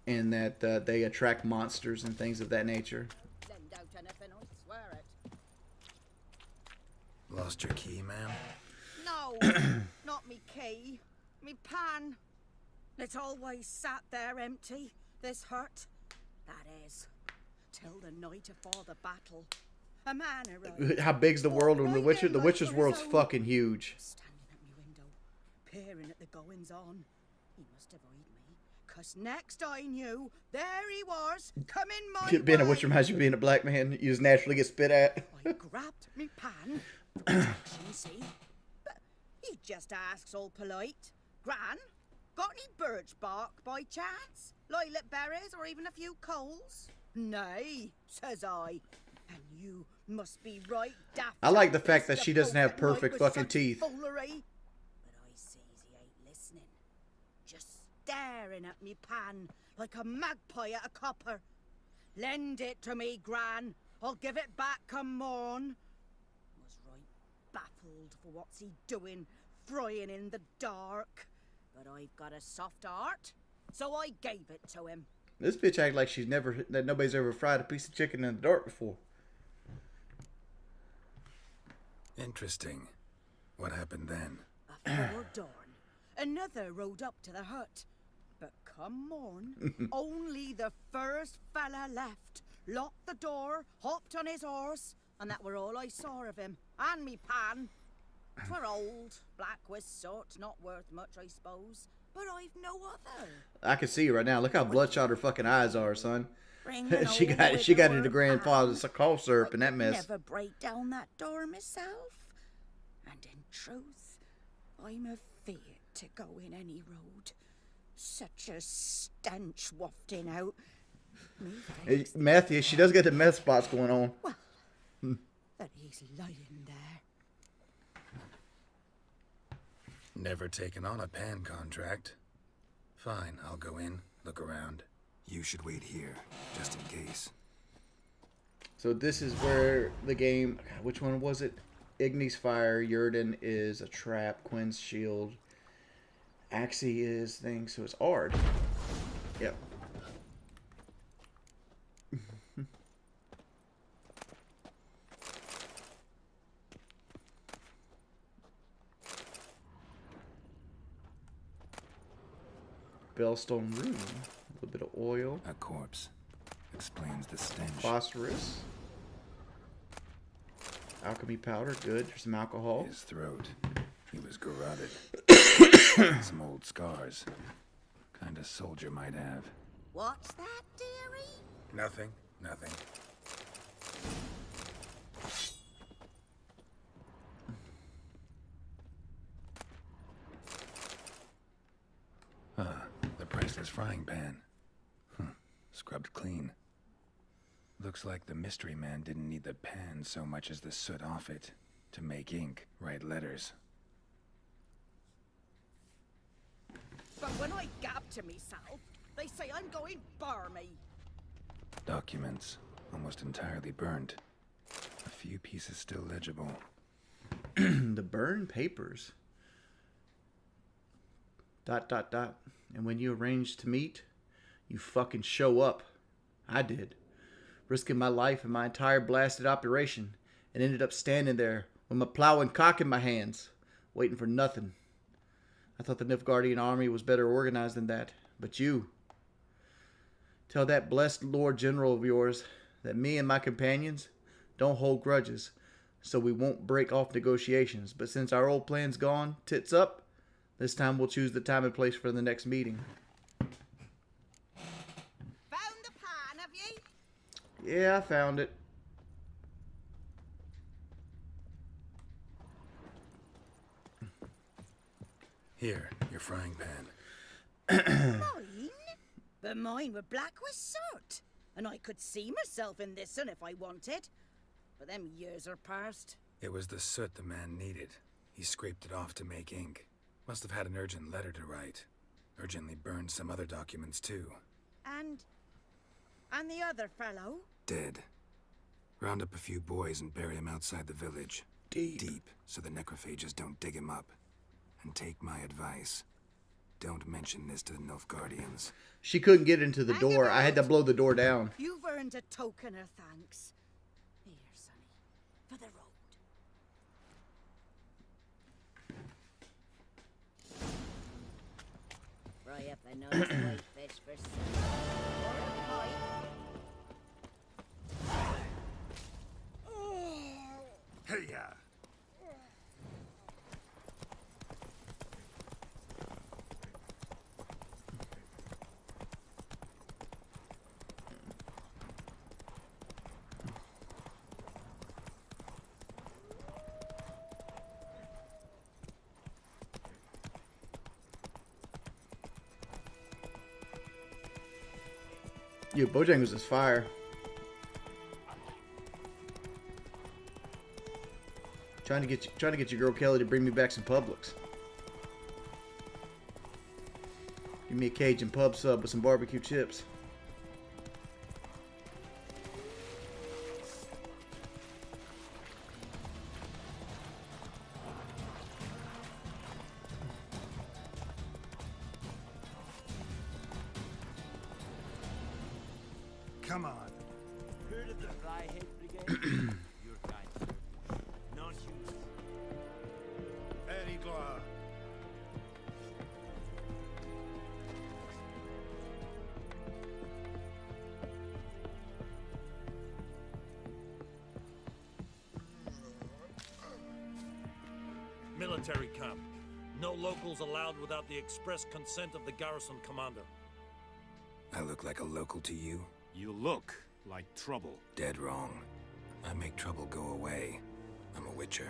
and that they attract monsters and things of that nature. Send out anything, I swear it. Lost your key, ma'am? No, not me key. Me pan. It's always sat there empty, this hut. That is, till the night afore the battle. A man arrived. How big's the world in The Witcher? The Witcher's world's fucking huge. Standing at me window, peering at the goings on. He must have eyed me, 'cause next I knew, there he was, coming my way. Being a Witcher reminds you of being a black man. You just naturally get spit at. I grabbed me pan for protection, see? But he just asks all polite, Gran, got any birch bark by chance? Lilac berries or even a few coals? Nay, says I. And you must be right daft. I like the fact that she doesn't have perfect fucking teeth. Foolery. But I sees he ain't listening. Just staring at me pan like a magpie at a copper. Lend it to me, Gran. I'll give it back come morn. Was right baffled for what's he doing, frying in the dark. But I've got a soft heart, so I gave it to him. This bitch act like that nobody's ever fried a piece of chicken in the dark before. Interesting. What happened then? Afore dawn, another rode up to the hut. But come morn, only the first fella left. Locked the door, hopped on his horse, and that were all I saw of him. And me pan. 'Twere old, black with soot, not worth much, I suppose. But I've no other. I can see you right now. Look how bloodshot her fucking eyes are, son. she Bring got into grandfather's cough syrup in that mess. Never break down that door myself. And in truth, I'm afeard to go in any road. Such a stench wafting out. Hey, Matthew, she does get the meth spots going on. Well, that he's lying there. Never taken on a pan contract. Fine, I'll go in, look around. You should wait here, just in case. So this is where the game... Which one was it? Ignis Fire, Yurden is a trap, Quinn's shield, Axie is thing, so it's Ard. Yep. Bellstone Rune, a little bit of oil. A corpse. Explains the stench. Phosphorus. Alchemy powder, good. There's some alcohol. His throat. He was garroted. Some old scars. Kind of soldier might have. What's that, dearie? Nothing. Nothing. The priceless frying pan. Scrubbed clean. Looks like the mystery man didn't need the pan so much as the soot off it to make ink, write letters. But when I gab to myself, they say I'm going barmy. Documents, almost entirely burnt. A few pieces still legible. The burned papers. ... And when you arrange to meet, you fucking show up. I did. Risking my life and my entire blasted operation, and ended up standing there with my plow and cock in my hands, waiting for nothing. I thought the Nilfgaardian army was better organized than that, but you... Tell that blessed Lord General of yours that me and my companions don't hold grudges, so we won't break off negotiations. But since our old plan's gone, tits up, this time we'll choose the time and place for the next meeting. Found the pan, have ye? Yeah, I found it. Here, your frying pan. Mine? But mine were black with soot, and I could see myself in this one if I wanted. But them years are past. It was the soot the man needed. He scraped it off to make ink. Must have had an urgent letter to write. Urgently burned some other documents too. And the other fellow? Dead. Round up a few boys and bury him outside the village. Deep, so the necrophages don't dig him up. And take my advice. Don't mention this to the Nilfgaardians. She couldn't get into the door. I had to blow the door down. You've earned a token of thanks. Here, sonny, for the road. Fry up a nice white fish for supper. Or a pie. Hey-ya! Yo, Bojangles is fire. Trying to get your girl Kelly to bring me back some Publix. Give me a Cajun pub sub with some barbecue chips. Come on. Heard of the Fryhead Brigade? Your kind, sir. Non-humans. Very glad. Military camp. No locals allowed without the express consent of the garrison commander. I look like a local to you? You look like trouble. Dead wrong. I make trouble go away. I'm a witcher.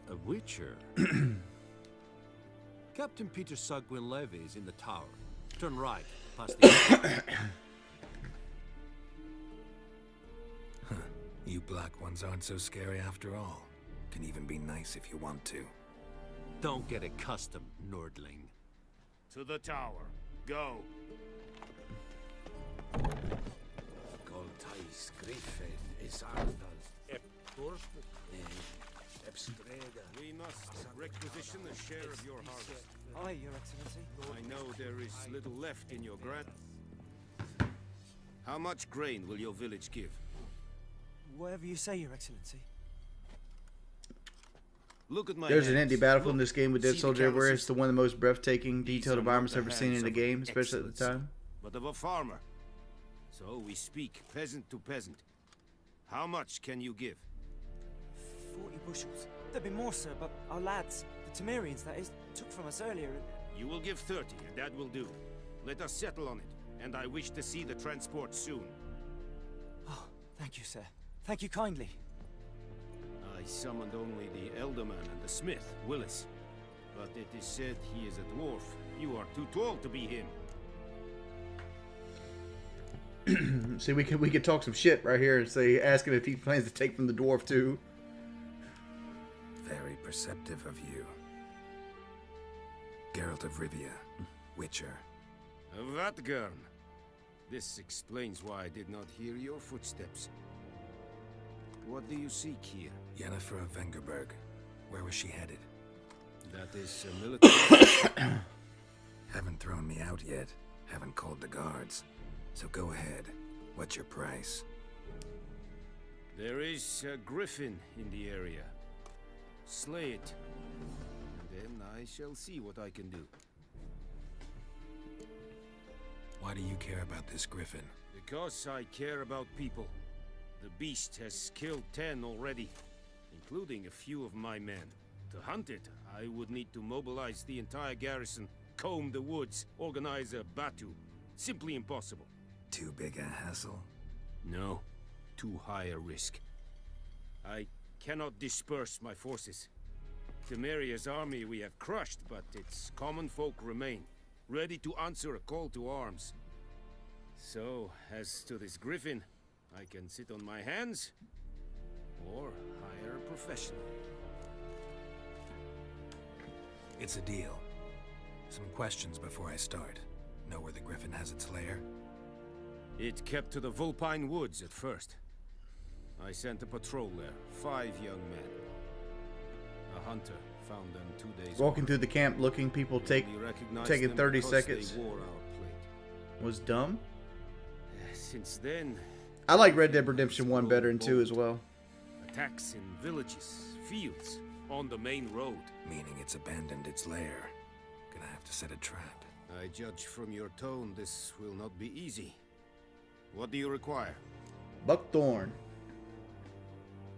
A witcher? Captain Peter Sagwin Levy is in the tower. Turn right, past the... You black ones aren't so scary after all. Can even be nice if you want to. Don't get accustomed, Nordling. To the tower. Go. Goltais Griffin is Ardal. We must requisition a share of your harvest. Aye, Your Excellency. I know there is little left in your grant. How much grain will your village give? Whatever you say, Your Excellency. Look at my There's an hands. empty battlefield in Look. this game with Dead See the Soldier everywhere. calluses? It's the one of the most breathtaking, These detailed are not environments the I've ever seen hands in a of game, especially at the excellence, time. but of a farmer. So we speak peasant to peasant. How much can you give? 40 bushels. There'd be more, sir, but our lads, the Temerians, that is, took from us earlier. You will give 30, and that will do. Let us settle on it, and I wish to see the transport soon. Oh, thank you, sir. Thank you kindly. I summoned only the Elderman and the smith, Willis. But it is said he is a dwarf. You are too tall to be him. See, we could talk some shit right here and say, ask him if he plans to take from the dwarf too. Very perceptive of you. Geralt of Rivia, Witcher. Vatgern. This explains why I did not hear your footsteps. What do you seek here? Yennefer of Vengerberg. Where was she headed? That is a military... Haven't thrown me out yet. Haven't called the guards. So go ahead. What's your price? There is a griffin in the area. Slay it. And then I shall see what I can do. Why do you care about this griffin? Because I care about people. The beast has killed 10 already, including a few of my men. To hunt it, I would need to mobilize the entire garrison, comb the woods, organize a batu. Simply impossible. Too big a hassle? No, too high a risk. I cannot disperse my forces. Temeria's army we have crushed, but its common folk remain, ready to answer a call to arms. So, as to this griffin, I can sit on my hands, or hire a professional. It's a deal. Some questions before I start. Know where the griffin has its lair? It kept to the Vulpine Woods at first. I sent a patrol there, 5 young men. A hunter found them 2 days Walking ago. through the camp looking people taking 30 seconds was dumb. Since then, I like Red Dead Redemption 1 better than 2 as well. attacks in villages, fields, on the main road. Meaning it's abandoned its lair. Gonna have to set a trap. I judge from your tone this will not be easy. What do you require? Buckthorn.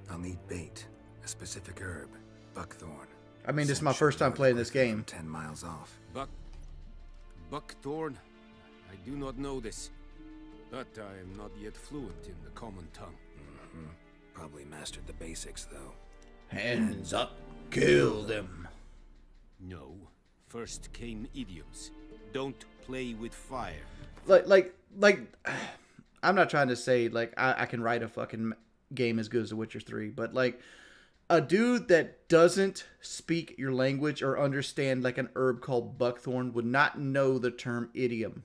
I'll need bait, a specific herb, buckthorn. I mean, this is my first time playing this game. 10 miles off. Buckthorn? I do not know this, but I am not yet fluent in the common tongue. Probably mastered the basics, though. Hands up. Kill them. No. First came idioms. Don't play with fire. Like, I'm not trying to say, like, I can write a fucking game as good as The Witcher 3, but, like, a dude that doesn't speak your language or understand, like, an herb called buckthorn would not know the term idiom.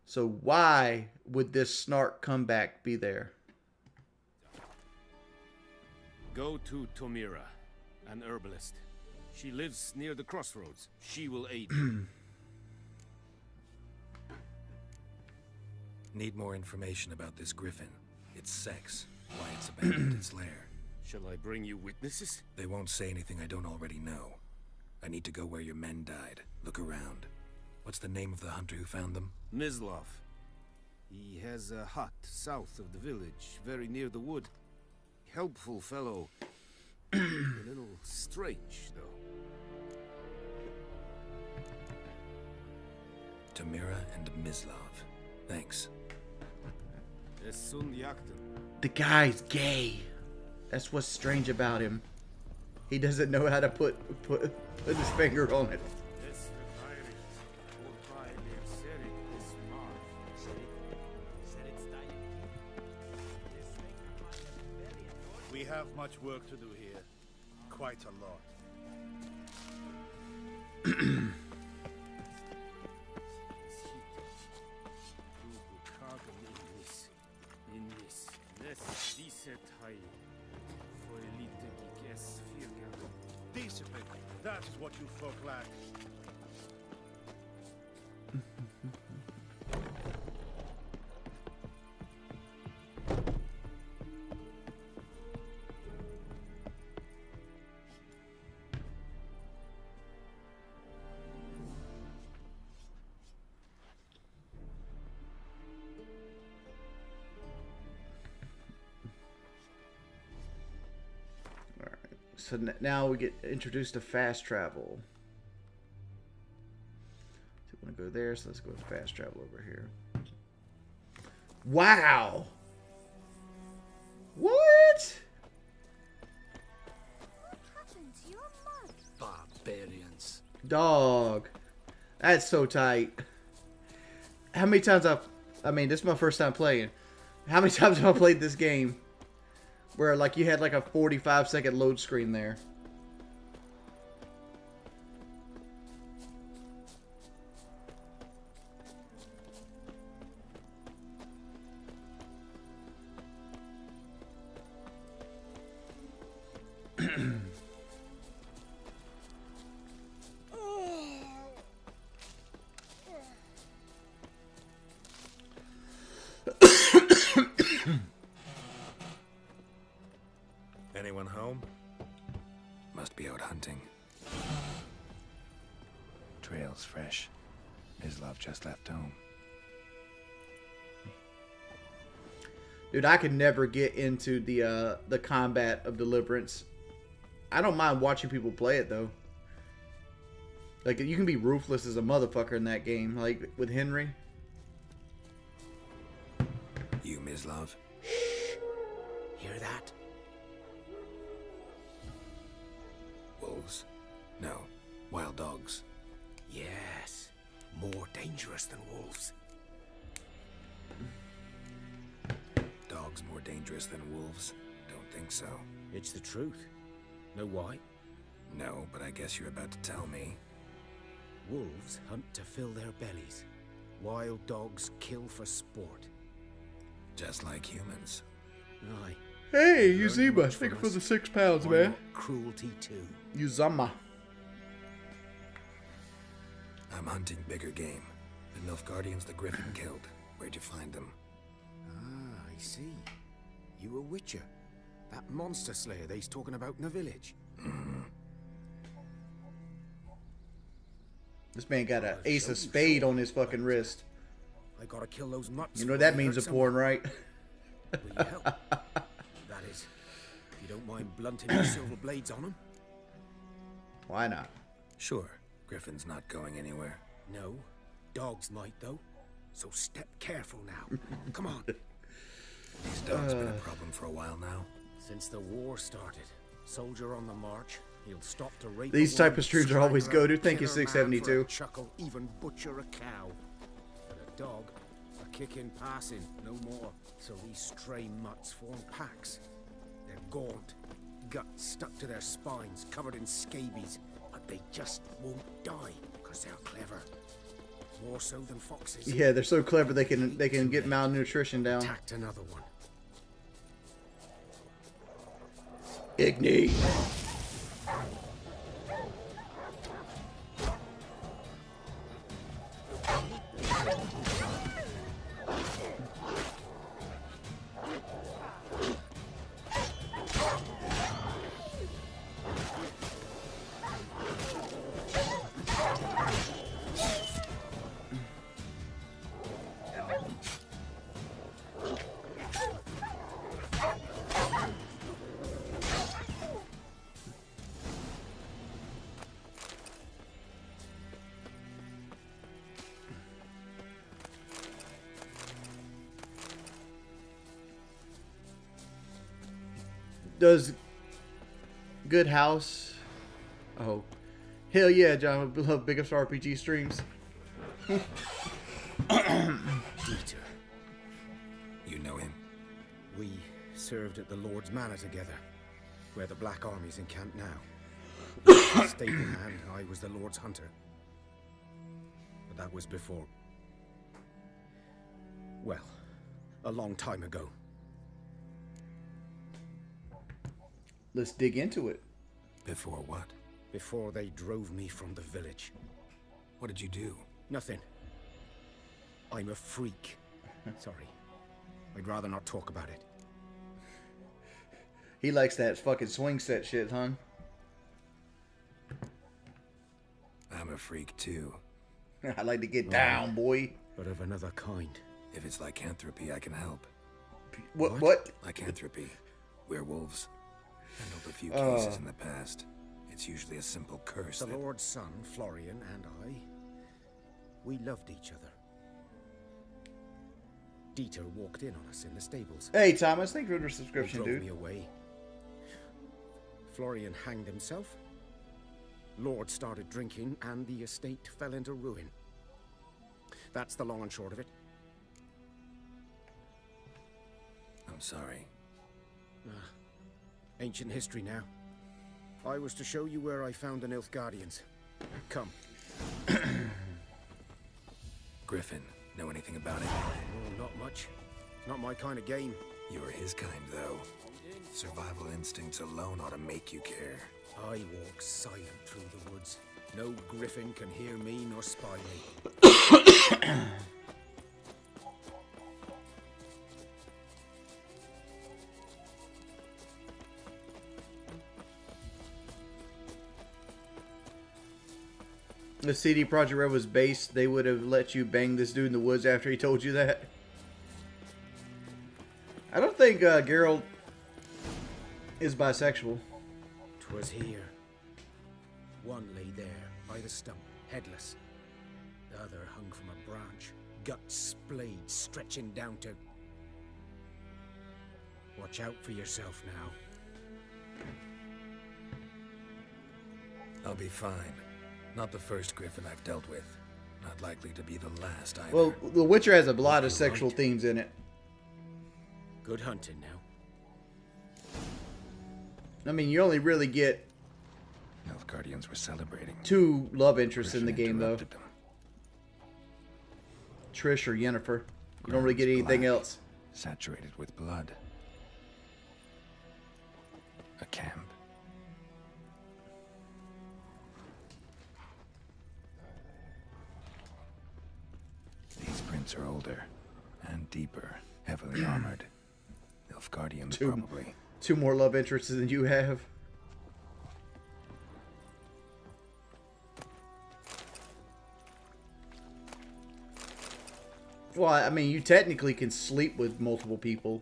So why would this snark comeback be there? Go to Tomira, an herbalist. She lives near the crossroads. She will aid you. Need more information about this griffin. Its sex, why it's abandoned its lair. Shall I bring you witnesses? They won't say anything I don't already know. I need to go where your men died. Look around. What's the name of the hunter who found them? Mislav. He has a hut south of the village, very near the wood. Helpful fellow. A little strange, though. Tamira and Mislav. Thanks. The guy's gay. That's what's strange about him. He doesn't know how to put his finger on it. We have much work to do here. Quite a lot. Discipline. That is what you folk lack. So now we get introduced to fast travel. So we want to go there, so let's go to fast travel over here. Wow! What? What happened to your mug? Barbarians. Dog. That's so tight. How many times I mean, this is my first time playing. How many times have I played this game? Where, like, you had, like, a 45-second load screen there. Anyone home? Must be out hunting. Trail's fresh. His love just left home. Dude, I could never get into the combat of Deliverance. I don't mind watching people play it, though. Like, you can be ruthless as a motherfucker in that game, like with Henry. You, Mislav? Hear that? Wolves? No, wild dogs. Yes. More dangerous than wolves. Dogs more dangerous than wolves? Don't think so. It's the truth. Know why? No, but I guess you're about to tell me. Wolves hunt to fill their bellies. Wild dogs kill for sport. Just like humans. Aye. Hey, Uzima, thank you for the 6 pounds, Why man. not cruelty too? Uzama. I'm hunting bigger game. The Nilfgaardians the Griffin killed. Where'd you find them? Ah, I see. You a witcher. That monster slayer they's talking about in the village. This man got an ace of spade on his fucking wrist. I gotta kill those mutts. You know what that means a porn, right? Will you help? That is, if you don't mind blunting your silver blades on them. Why not? Sure. Griffin's not going anywhere. No, dogs might though. So step careful now. Come on. These dogs been a problem for a while now. Since the war started, soldier on the march, he'll stop to rape. These type of streams are always go to. Thank you, Killer man 672. for a chuckle, even butcher a cow. But a dog, a kick in passing, no more. So these stray mutts form packs. They're gaunt, guts stuck to their spines, covered in scabies, but they just won't die because they're clever. More so than foxes. Yeah, they're so clever they can get malnutrition down. Attacked another one. Ignite. Does Good House? Oh, hell yeah, John! I love biggest RPG streams. Dieter. You know him? We served at the Lord's Manor together, where the Black Army's encamped now. Stable hand, I was the Lord's hunter. But that was before... well, a long time ago. Let's dig into it. Before what? Before they drove me from the village. What did you do? Nothing. I'm a freak. Sorry. I'd rather not talk about it. He likes that fucking swing set shit, huh? I'm a freak too. I like to get down, boy. But of another kind. If it's lycanthropy, I can help. What? Lycanthropy. Werewolves. Handled a few cases in the past. It's usually a simple curse. The Lord's son, Florian, and I, we loved each other. Dieter walked in on us in the stables. Hey, Thomas, thank you for the subscription, he drove dude. me away. Florian hanged himself. Lord started drinking, and the estate fell into ruin. That's the long and short of it. I'm sorry. Ancient history now. I was to show you where I found the Nilfgaardians. Come. Griffin, know anything about it? Oh, not much. Not my kind of game. You're his kind, though. Survival instincts alone ought to make you care. I walk silent through the woods. No griffin can hear me nor spy me. If CD Projekt Red was based, they would have let you bang this dude in the woods after he told you that. I don't think Geralt is bisexual. 'Twas here. One lay there, by the stump, headless. The other hung from a branch, guts splayed, stretching down to... Watch out for yourself now. I'll be fine. Not the first griffin I've dealt with. Not likely to be the last either. Well, The Witcher has a lot of sexual themes in it. Good hunting now. I mean, you only really get Nilfgaardians were celebrating. 2 love interests in the game, though. Them. Trish or Yennefer. You don't really get anything black, else. Saturated with blood. A camp. These prints are older and deeper, heavily armored. Nilfgaardians probably. 2 more love interests than you have. Well, I mean, you technically can sleep with multiple people.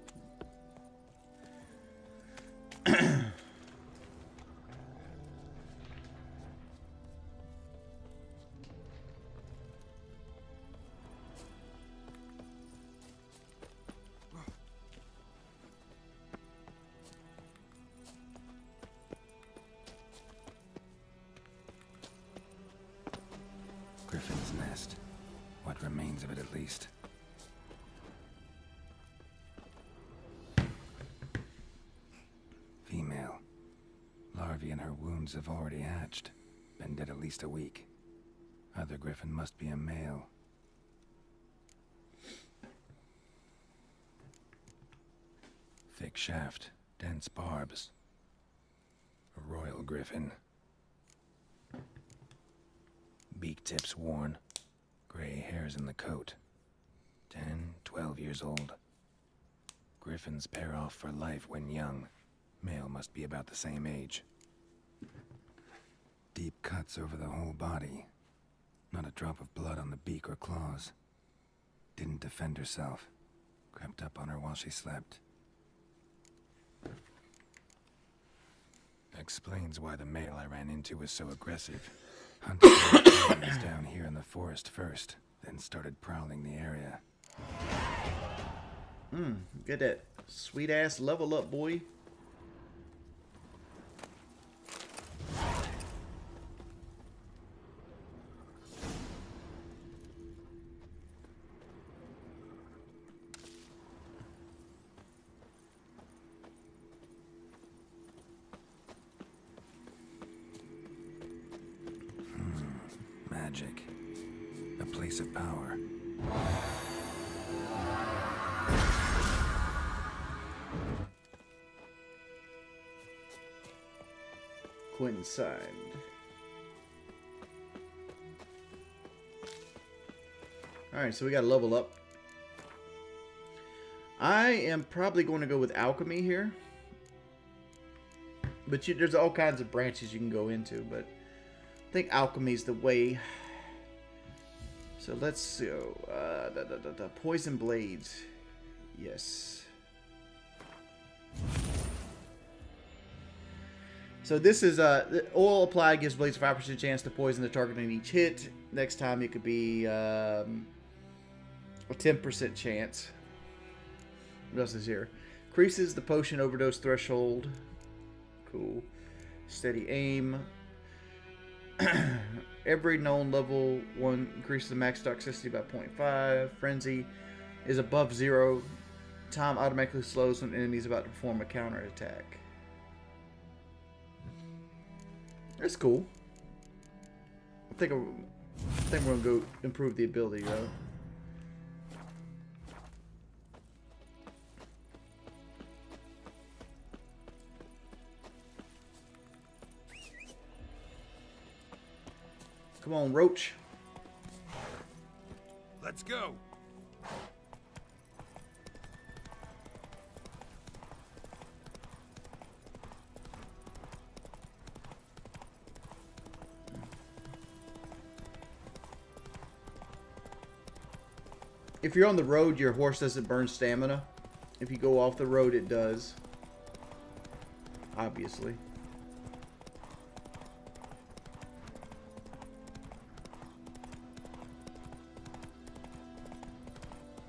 Griffin's nest. What remains of it, at least. Female. Larvae in her wounds have already hatched. Been dead at least a week. Other griffin must be a male. Thick shaft, dense barbs. A royal griffin. Beak tips worn. Gray hairs in the coat. 10, 12 years old. Griffins pair off for life when young. Male must be about the same age. Deep cuts over the whole body. Not a drop of blood on the beak or claws. Didn't defend herself. Crept up on her while she slept. Explains why the male I ran into was so aggressive. Hunted was down here in the forest first, then started prowling the area. Get that sweet ass level up, boy. magic. A place of power. Quentin signed. Alright, so we got a level up. I am probably going to go with alchemy here. But there's all kinds of branches you can go into, but I think alchemy is the way. So let's go. Poison blades. Yes. So this is oil applied gives blades a 5% chance to poison the target in each hit. Next time it could be a 10% chance. What else is here? Increases the potion overdose threshold. Cool. Steady aim. Every known level 1 increases the max toxicity by 0.5. Frenzy is above 0. Time automatically slows when enemies about to perform a counter attack. That's cool. I think we're gonna go improve the ability, though. Come on, Roach. Let's go. If you're on the road, your horse doesn't burn stamina. If you go off the road, it does. Obviously.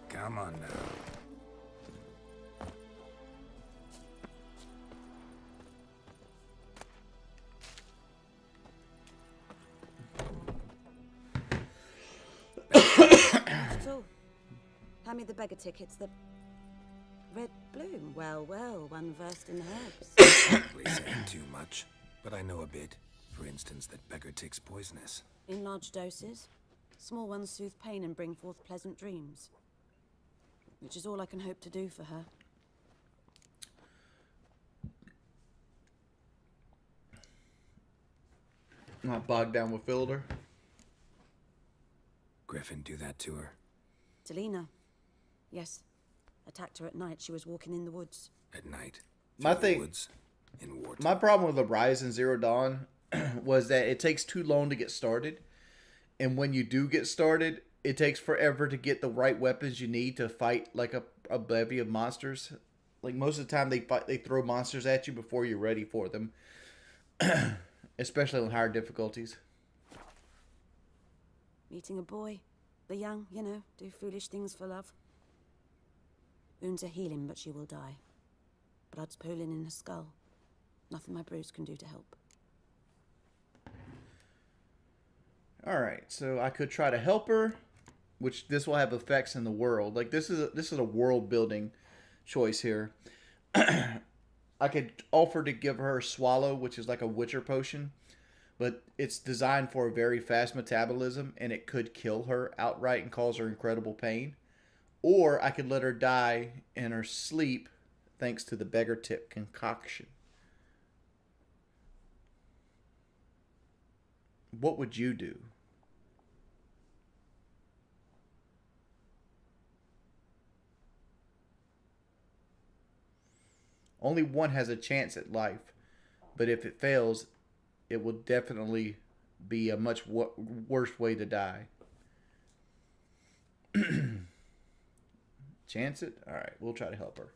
Come on now. Hand me the beggar tickets, the red bloom. Well, well, one versed in herbs. Probably saying too much, but I know a bit. For instance, that beggar tick's poisonous. In large doses, small ones soothe pain and bring forth pleasant dreams. Which is all I can hope to do for her. Not bogged down with Fielder. Griffin do that to her. Delina. Yes. Attacked her at night. She was walking in the woods. At night? My thing... Woods, in wartime. My problem with Horizon Zero Dawn was that it takes too long to get started. And when you do get started, it takes forever to get the right weapons you need to fight like a bevy of monsters. Like most of the time they throw monsters at you before you're ready for them. Especially on higher difficulties. Meeting a boy. The young, you know, do foolish things for love. Wounds are healing, but she will die. Blood's pooling in her skull. Nothing my bruise can do to help. Alright, so I could try to help her, which this will have effects in the world. Like this is a world building choice here. I could offer to give her Swallow, which is like a Witcher potion, but it's designed for a very fast metabolism and it could kill her outright and cause her incredible pain. Or I could let her die in her sleep thanks to the beggar tip concoction. What would you do? Only one has a chance at life, but if it fails, it will definitely be a much worse way to die. Chance it? Alright, we'll try to help her.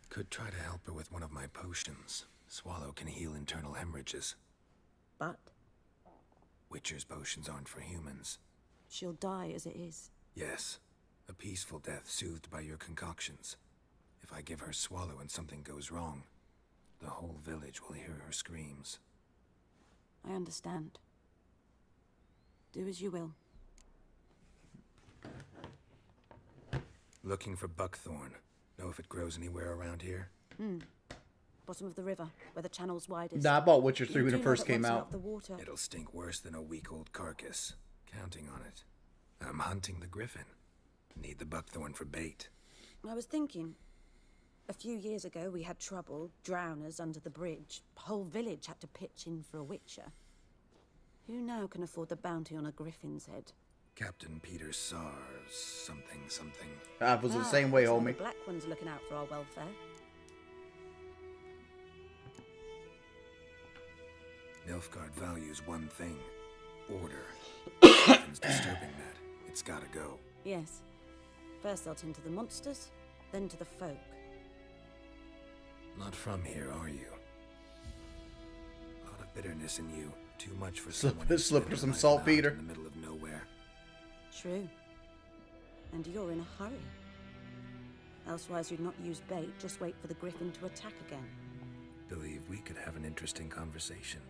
Could try to help her with one of my potions. Swallow can heal internal hemorrhages. But? Witcher's potions aren't for humans. She'll die as it is. Yes. A peaceful death soothed by your concoctions. If I give her Swallow and something goes wrong, the whole village will hear her screams. I understand. Do as you will. Looking for buckthorn. Know if it grows anywhere around here? Bottom of the river, where the channel's widest. Nah, I bought Witcher 3 when it first came out. It'll stink worse than a week-old carcass. Counting on it. I'm hunting the griffin. Need the buckthorn for bait. I was thinking, a few years ago we had trouble, drowners under the bridge. Whole village had to pitch in for a witcher. Who now can afford the bounty on a griffin's head? Captain Peter Sars, something, something. I was the same way, so homie. The Black One's looking out for our welfare. Nilfgaard values one thing. Order. Nothing's disturbing that. It's gotta go. Yes. First they'll tend to the monsters, then to the folk. Not from here, are you? A lot of bitterness in you. Too much for someone who's Slip her some saltpeter. in the middle of nowhere. True. And you're in a hurry. Elsewise you'd not use bait, just wait for the griffin to attack again. Believe we could have an interesting conversation.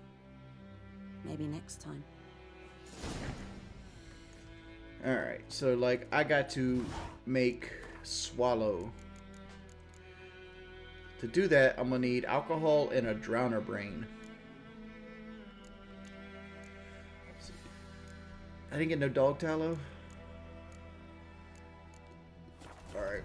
Maybe next time. Alright, so like I got to make swallow. To do that, I'm gonna need alcohol and a drowner brain. I didn't get no dog tallow. Alright.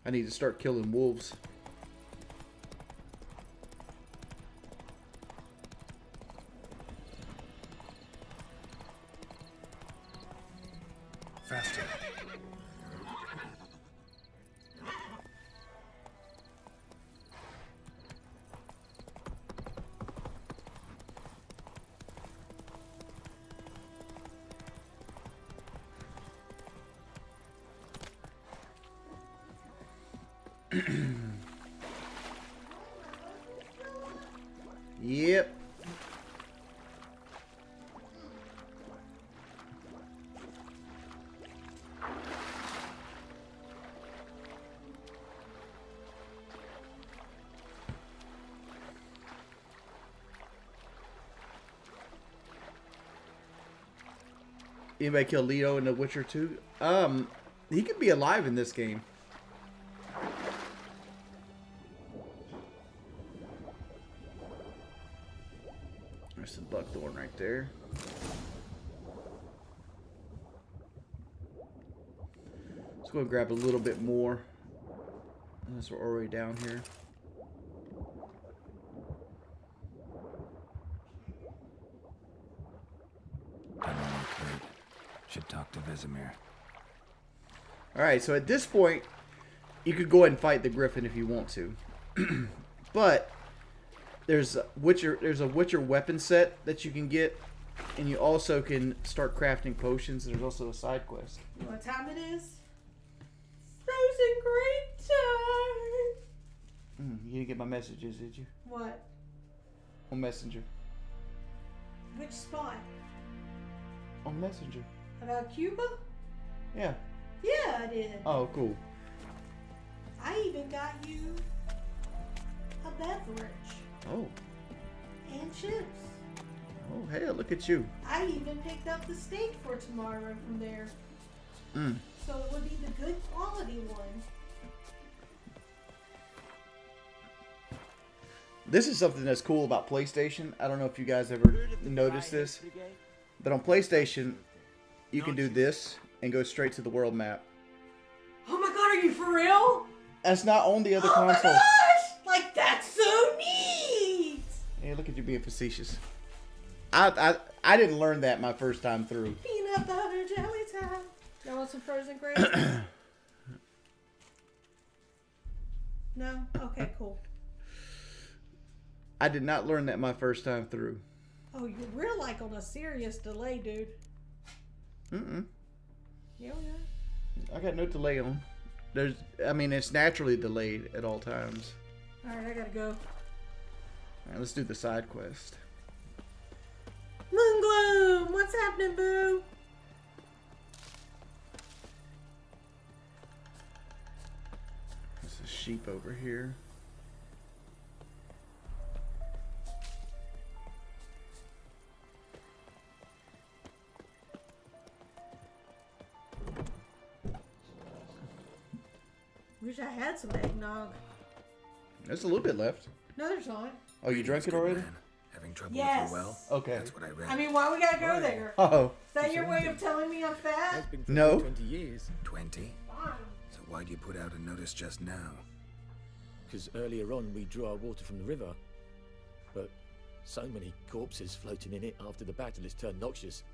I need to start killing wolves. Faster. Yep. Anybody kill Leo in The Witcher 2? He could be alive in this game. There's the buckthorn right there. Let's go and grab a little bit more. Unless we're already down here. Should talk to Vesemir. Alright, so at this point, you could go ahead and fight the griffin if you want to. But there's a Witcher weapon set that you can get, and you also can start crafting potions. There's also a side quest. You know what time it is? Frozen grape time! You didn't get my messages, did you? What? On Messenger. Which spot? On Messenger. About Cuba? Yeah. Yeah, I did. Oh, cool. I even got you a beverage. Oh. And chips. Oh, hey, look at you. I even picked up the steak for tomorrow from there. So it would be the good quality one. This is something that's cool about PlayStation. I don't know if you guys ever noticed this, but on PlayStation, you can do this and go straight to the world map. Oh my god, are you for real? That's not on the other Oh consoles. my gosh! Like, that's so neat! Hey, look at you being facetious. I didn't learn that my first time through. Peanut butter jelly time. Y'all want some frozen grapes? No? Okay, cool. I did not learn that my first time through. Oh, we're like on a serious delay, dude. Yeah, we are. I got no delay on. It's naturally delayed at all times. Alright, I gotta go. Alright, let's do the side quest. Moongloom! What's happening, boo? There's a sheep over here. Wish I had some eggnog. There's a little bit left. No, there's not. Oh, you drank it already? Man. Having trouble Yes. with your well? Okay. That's what I read. I mean, why we gotta go there? Oh. Is that your way of telling me I'm fat? No. 20 years. 20? Fine. So why'd you put out a notice just now? Because earlier on we drew our water from the river. But so many corpses floating in it after the battle it's turned noxious.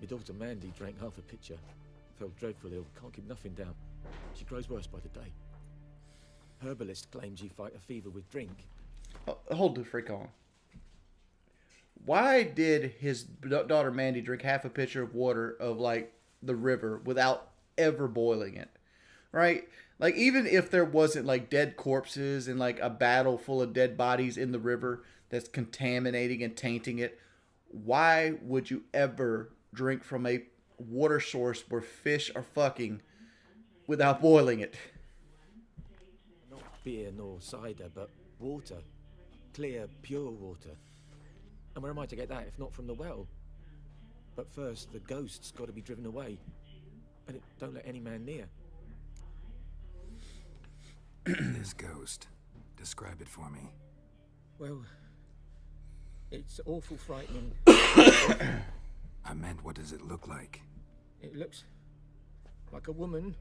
My daughter Mandy drank half a pitcher. Felt dreadful ill, can't keep nothing down. She grows worse by the day. Herbalist claims you fight a fever with drink. Oh, hold the freak on. Why did his daughter Mandy drink half a pitcher of water of like the river without ever boiling it? Right? Like even if there wasn't like dead corpses and like a battle full of dead bodies in the river that's contaminating and tainting it, why would you ever drink from a water source where fish are fucking without boiling it? Not beer nor cider, but water. Clear, pure water. And where am I to get that if not from the well? But first, the ghost's got to be driven away. And it don't let any man near. This ghost. Describe it for me. Well, it's awful frightening. I meant, what does it look like? It looks like a woman,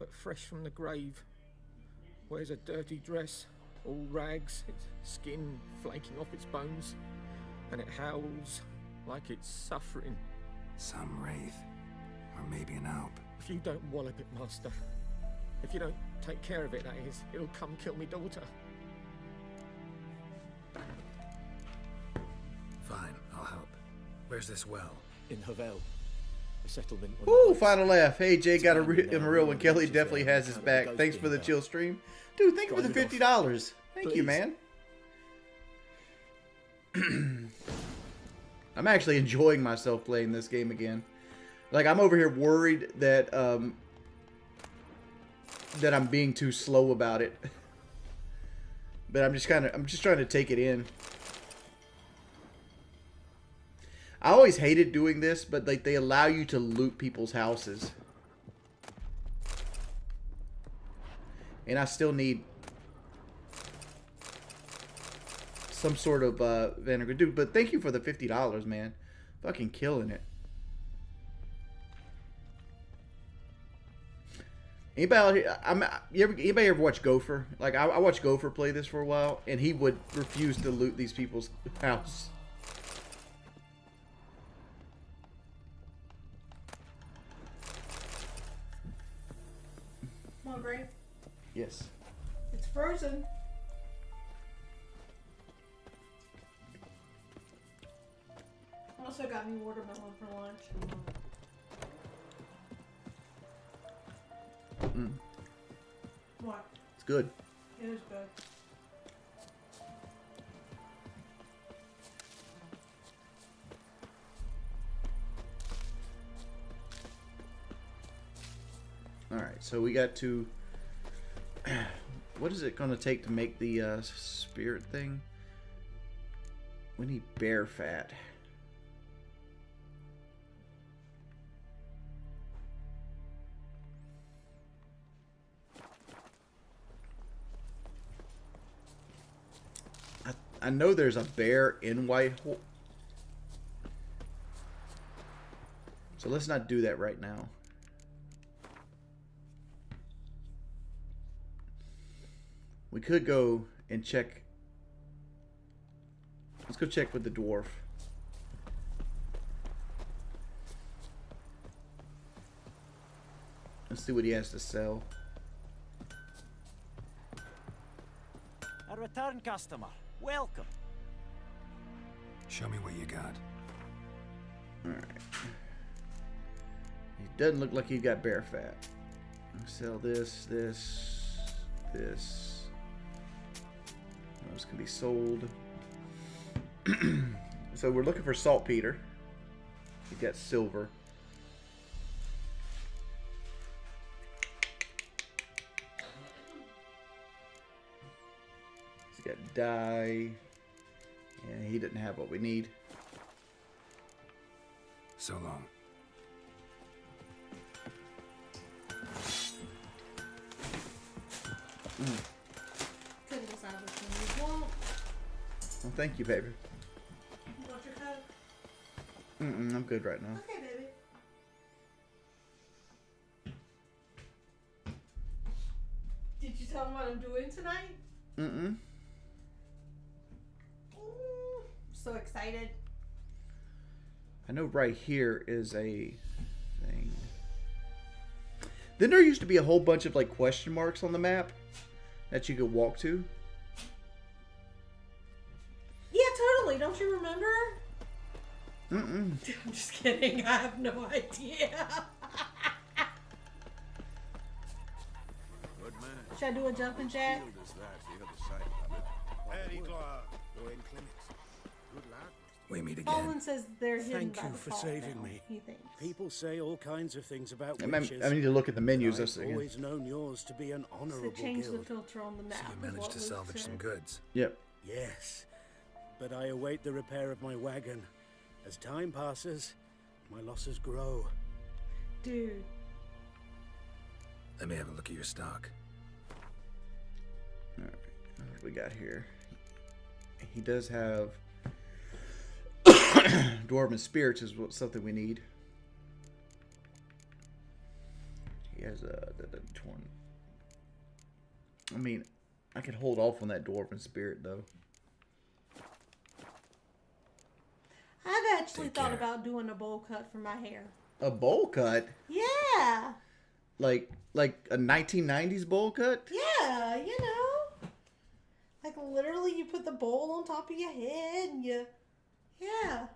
but fresh from the grave. Wears a dirty dress, all rags, its skin flaking off its bones, and it howls like it's suffering. Some wraith. Or maybe an alp. If you don't wallop it, Master, if you don't take care of it, that is, it'll come kill me daughter. Fine, I'll help. Where's this well? In Havel. A settlement. Ooh, final laugh. Hey, Jay got a real one. Kelly definitely has his back. Thanks for the chill stream. Dude, thank you for the $50. Thank you, man. I'm actually enjoying myself playing this game again. Like, I'm over here worried that that I'm being too slow about it. But I'm just trying to take it in. I always hated doing this, but like they allow you to loot people's houses. And I still need some sort of vinegar. Dude, but thank you for the $50, man. Fucking killing it. Anybody out here, anybody ever watch Gopher? Like, I watched Gopher play this for a while, and he would refuse to loot these people's house. Come on, Gray. Yes. It's frozen. Also got me watermelon for lunch. Mm. What? It's good. It is good. Alright, so we got to... What is it going to take to make the spirit thing? We need bear fat. I know there's a bear in Whitehall. So let's not do that right now. We could go and check. Let's go check with the dwarf. Let's see what he has to sell. A return customer. Welcome. Show me what you got. Alright. It doesn't look like he's got bear fat. Sell this. Those can be sold. So we're looking for saltpeter. He's got silver. He's got dye. And he didn't have what we need. So long. Well, thank you, baby. You want your Coke? I'm good right now. Okay, baby. Did you tell him what I'm doing tonight? Ooh, so excited. I know right here is a thing. Then there used to be a whole bunch of like question marks on the map that you could walk to. Yeah, totally. Don't you remember? I'm just kidding. I have no idea. Good man. Should I do a jumping jack? Field is that, the other side of it. Eddie Clark, you're in Clements. Good lad. We meet Colin again. says they're hidden Thank by you the for fall saving now, me. he thinks. People say all kinds of things about I witches. need to look at the menus. I've That's again. always known yours to be an So honourable change the guild. filter on the map. You is managed what to Luke salvage said. some goods. Yep. Yes, but I await the repair of my wagon. As time passes, my losses grow. Dude. Let me have a look at your stock. All right. What we got here? He does have Dwarven Spirits is something we need. He has the torn. I mean, I could hold off on that Dwarven Spirit though. I've actually thought about doing a bowl cut for my hair. A bowl cut? Yeah. Like a 1990s bowl cut? Yeah, you know. Like literally you put the bowl on top of your head and you... Yeah.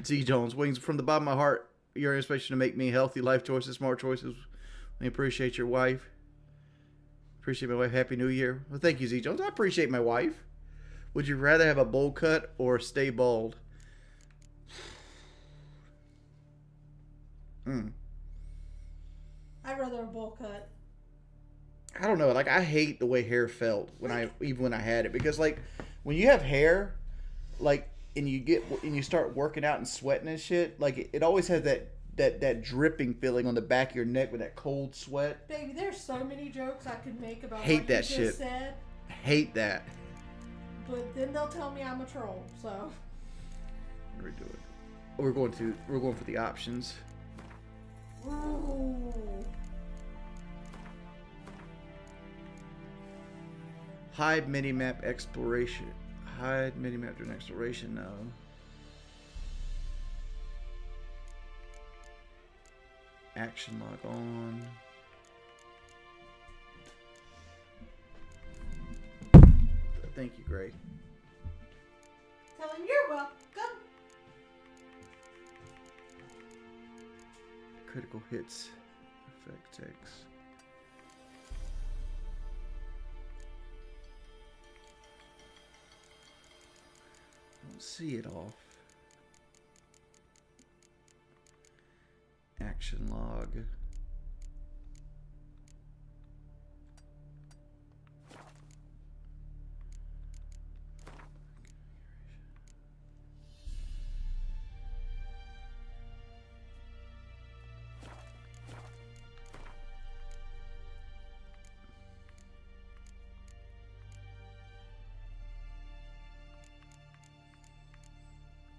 Z Jones, Wings, from the bottom of my heart, your inspiration to make me healthy life choices, smart choices. I appreciate your wife. Appreciate my wife. Happy New Year. Well, thank you, Z Jones. I appreciate my wife. Would you rather have a bowl cut or stay bald? I'd rather a bowl cut. I don't know. Like, I hate the way hair felt when I had it, because like when you have hair, like, and you start working out and sweating and shit, like it always has that dripping feeling on the back of your neck with that cold sweat. Baby, there's so many jokes I could make about Hate what that you shit. just said, Hate that. but then they'll tell me I'm a troll. So What are we doing? We're going for the options. ooh. Hide minimap exploration. Hide minimap during exploration. No. Action log on. Thank you, Gray. Tell him you're welcome. Critical hits. Effect text. Don't see it off. Action log.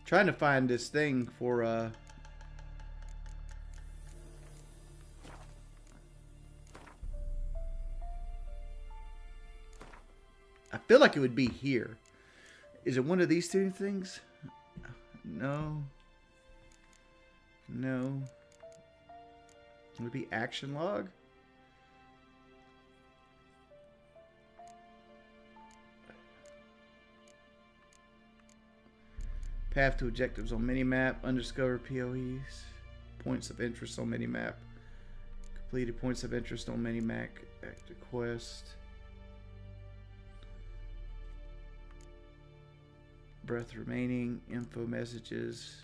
Trying to find this thing for I feel like it would be here. Is it one of these two things? No. No. It would be action log. Path to objectives on minimap. Undiscovered POEs. Points of interest on minimap. Completed points of interest on minimap. Active quest. Breath remaining. Info messages.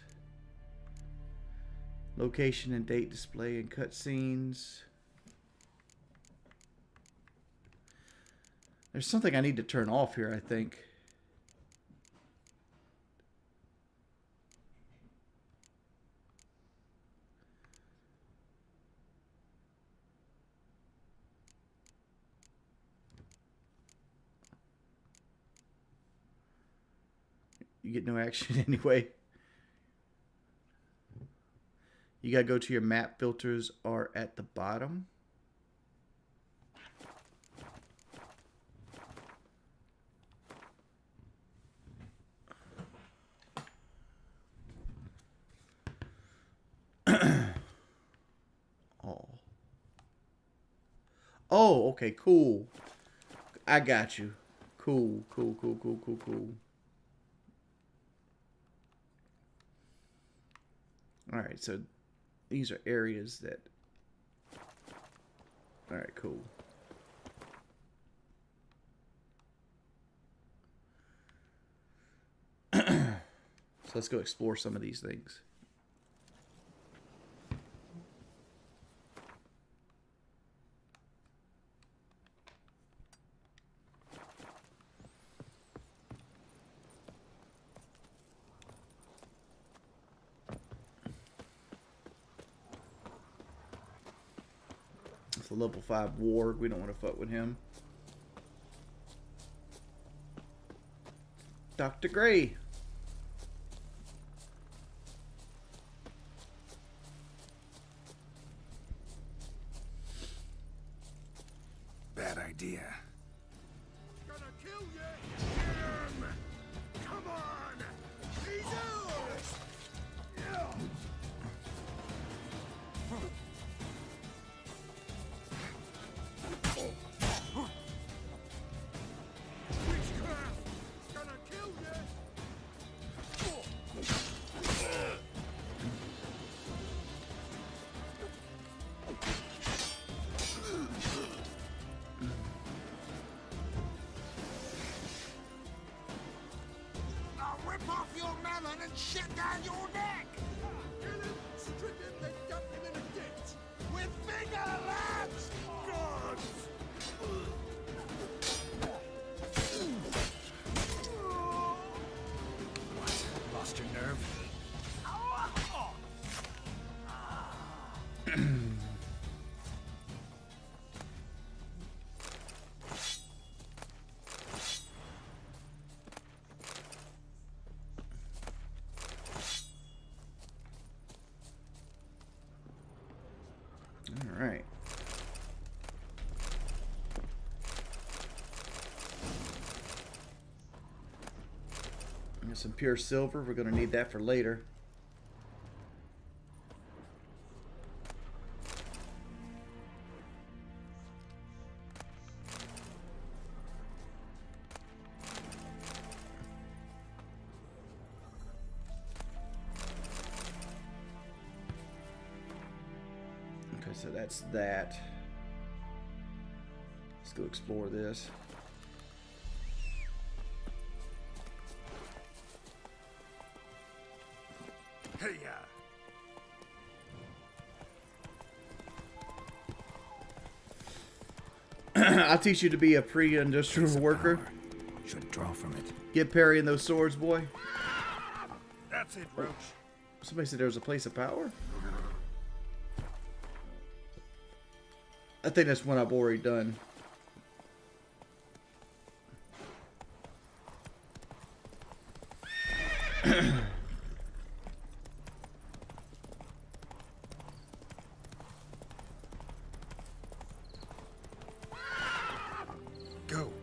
Location and date display and cutscenes. There's something I need to turn off here, I think. You get no action anyway. You gotta go to your map filters are at the bottom. Oh, okay, cool. I got you. Cool. Alright, so these are areas that... Alright, cool. So let's go explore some of these things. It's a level 5 warg. We don't want to fuck with him. Dr. Gray. Bad idea. Gonna kill you! Get him! Come on! He's ours! Yeah. Witchcraft! Gonna kill you! I'll rip off your melon and shit down your neck! Kill him, strip him, then dump him in a ditch! With finger labs! Guns! Lost your nerve? All right. Got some pure silver. We're going to need that for later. Okay, so that's that. Let's go explore this. Hey, I'll teach you to be a pre-industrial worker. Should draw from it. Get parrying those swords, boy. That's it, Roach. Somebody said there was a place of power? I think that's one I've already done.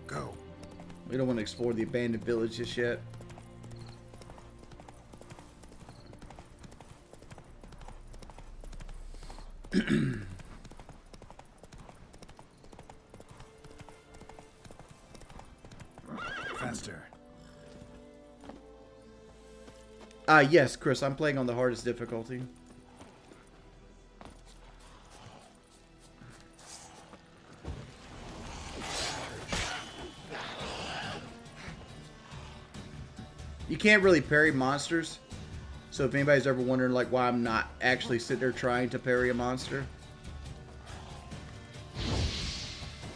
Go. We don't want to explore the abandoned village just yet. Faster. Yes, Chris, I'm playing on the hardest difficulty. You can't really parry monsters. So if anybody's ever wondering like why I'm not actually sitting there trying to parry a monster,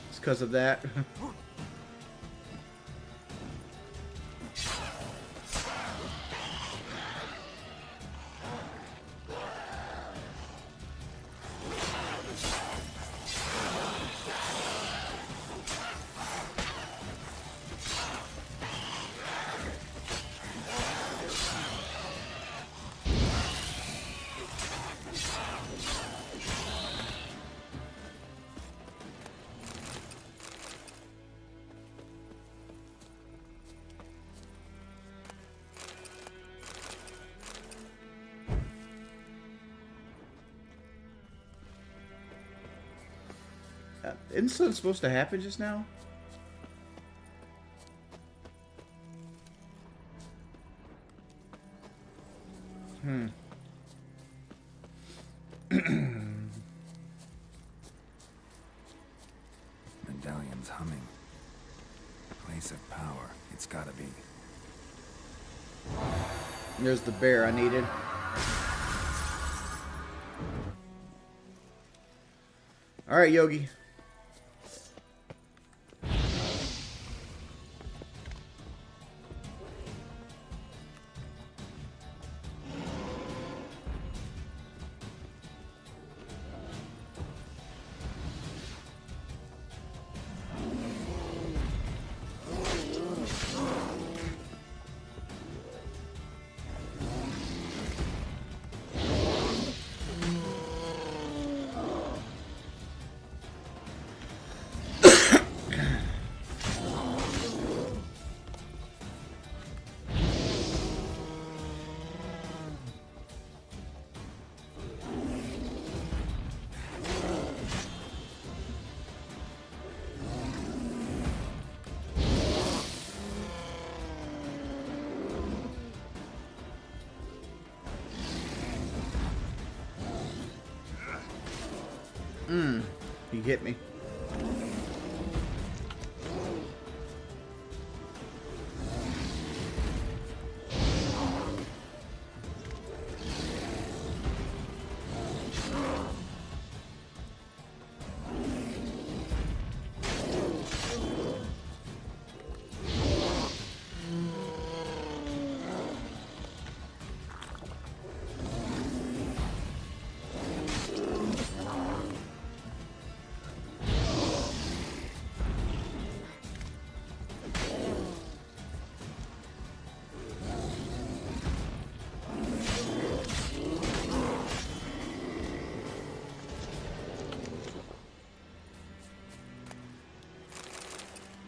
it's because of that. Isn't something supposed to happen just now? Medallion's humming. Place of power. It's gotta be. There's the bear I needed. All right, Yogi. He hit me.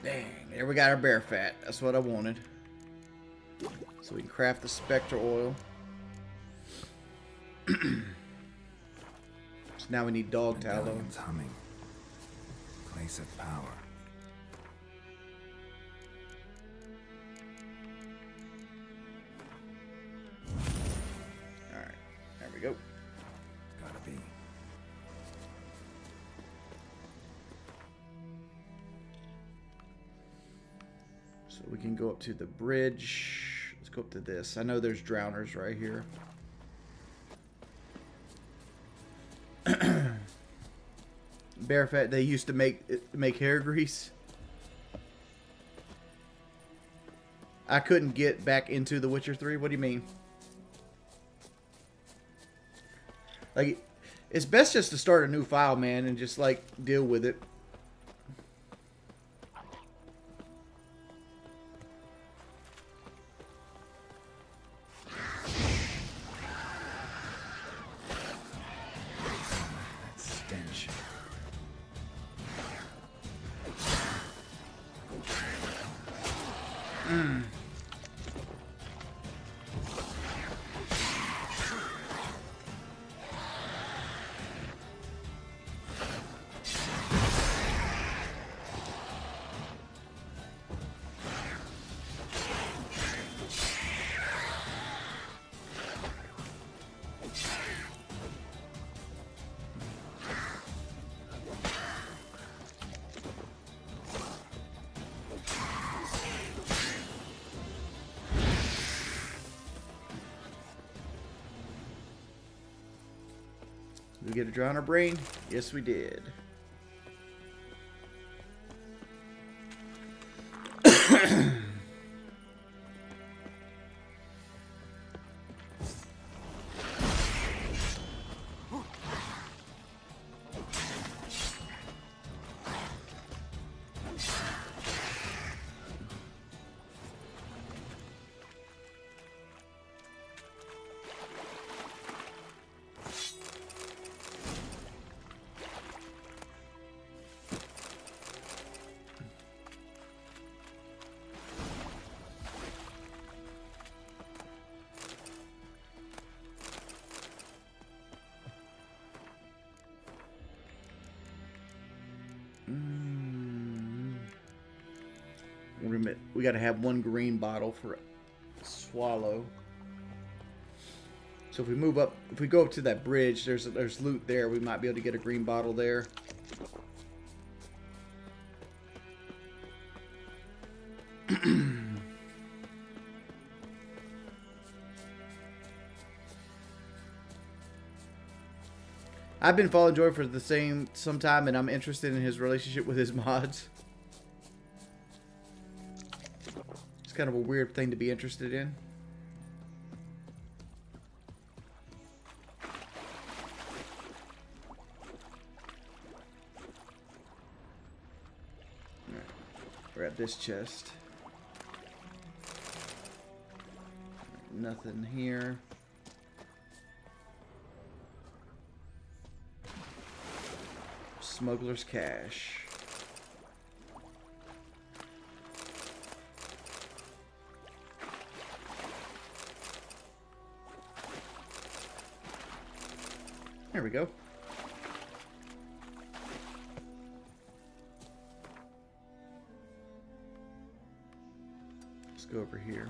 Dang, there we got our bear fat. That's what I wanted. So we can craft the spectre oil. So now we need dog tallow. Medallion's humming. Place of power. Alright, there we go. Gotta be. So we can go up to the bridge. Let's go up to this. I know there's drowners right here. Bear fat they used to make hair grease. I couldn't get back into The Witcher 3. What do you mean? Like, it's best just to start a new file, man, and just like deal with it. Did we get a drowner brain? Yes, we did. gotta have one green bottle for Swallow. So if we move up, if we go up to that bridge, there's loot there. We might be able to get a green bottle there. I've been following Joy for some time, and I'm interested in his relationship with his mods. It's kind of a weird thing to be interested in. Alright, grab this chest. Nothing here. Smuggler's cash. There we go. Let's go over here.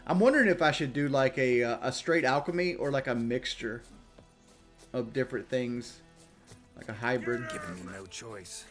I'm wondering if I should do like a straight alchemy or like a mixture of different things, like a hybrid. Giving me no choice.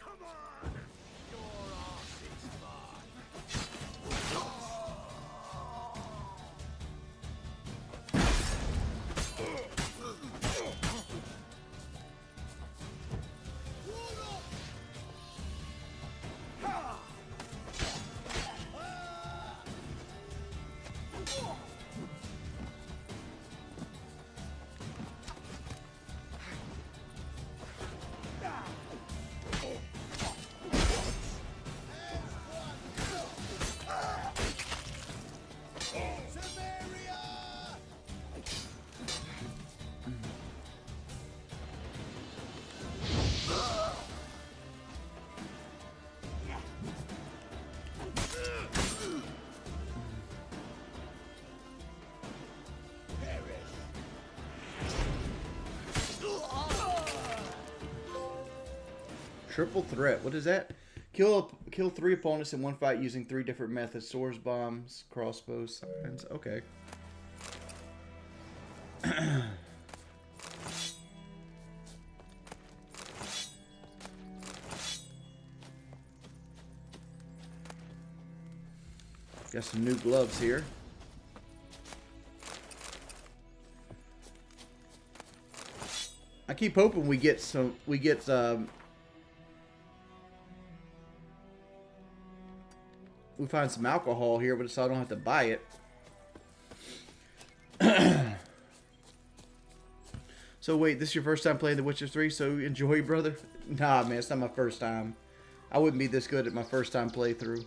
Triple threat. What is that? Kill 3 opponents in one fight using 3 different methods: swords, bombs, crossbows, signs. Okay. Got some new gloves here. I keep hoping we get we find some alcohol here, but so I don't have to buy it. So wait, this is your first time playing The Witcher 3, so enjoy, brother? Nah, man, it's not my first time. I wouldn't be this good at my first time playthrough.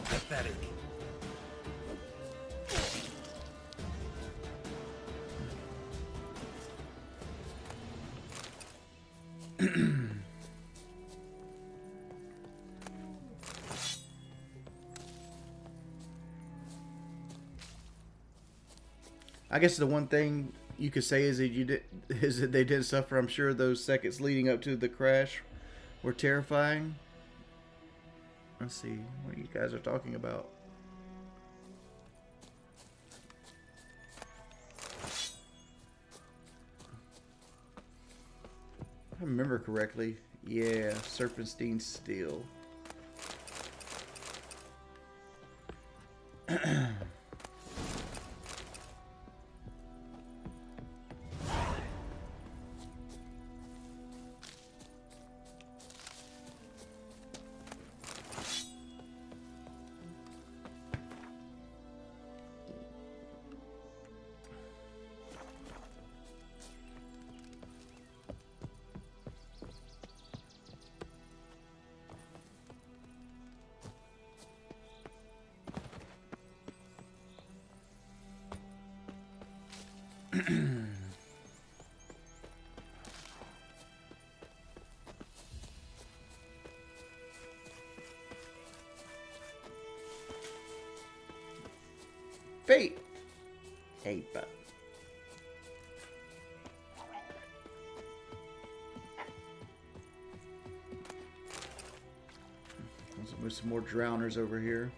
Pathetic. I guess the one thing you could say is that they didn't suffer. I'm sure those seconds leading up to the crash were terrifying. Let's see what you guys are talking about. If I remember correctly, yeah, Serpentine Steel. Fate. Paper. Let's move some more drowners over here.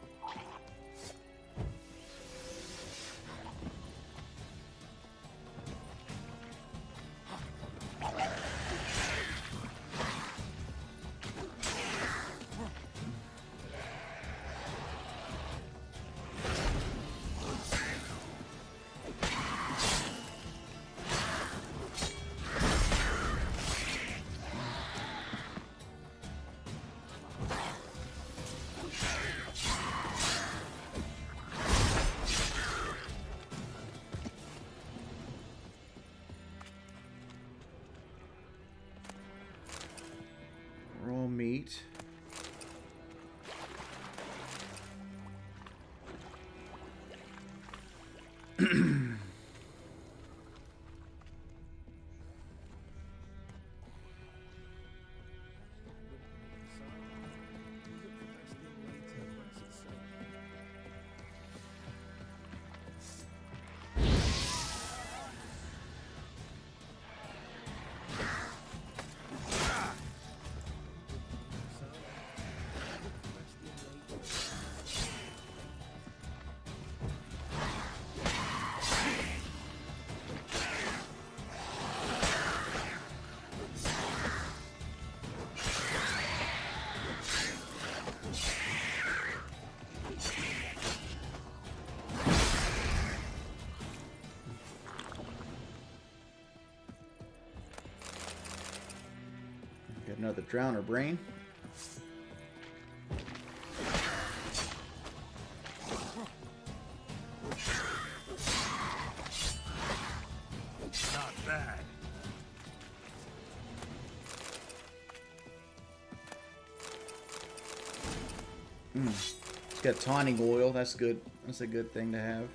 Raw meat. Got another drowner brain. Not bad. It's got taunting oil. That's good. That's a good thing to have.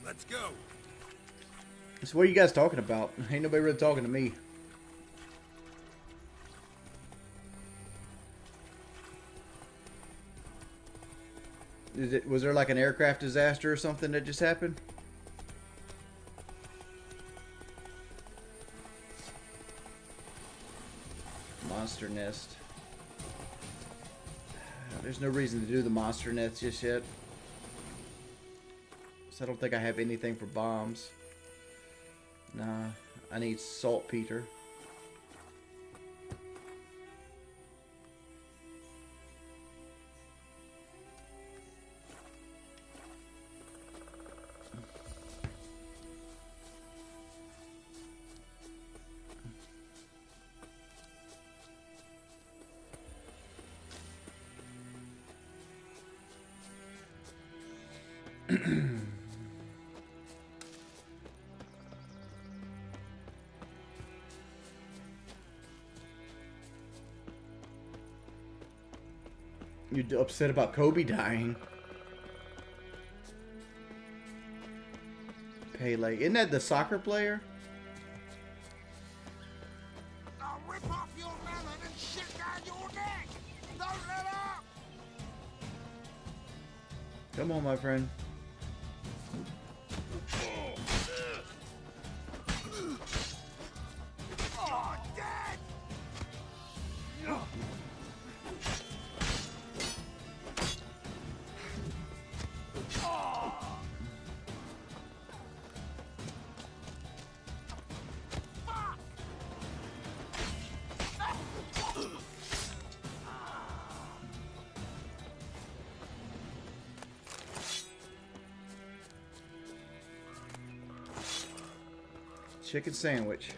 Let's go. So what are you guys talking about? Ain't nobody really talking to me. Was there like an aircraft disaster or something that just happened? Monster nest. There's no reason to do the monster nest just yet. So I don't think I have anything for bombs. Nah, I need saltpeter. You upset about Kobe dying? Pele. Isn't that the soccer player? I'll rip off your melon and shit down your neck! Don't let up! Come on, my friend. Oh, dead! Chicken sandwich.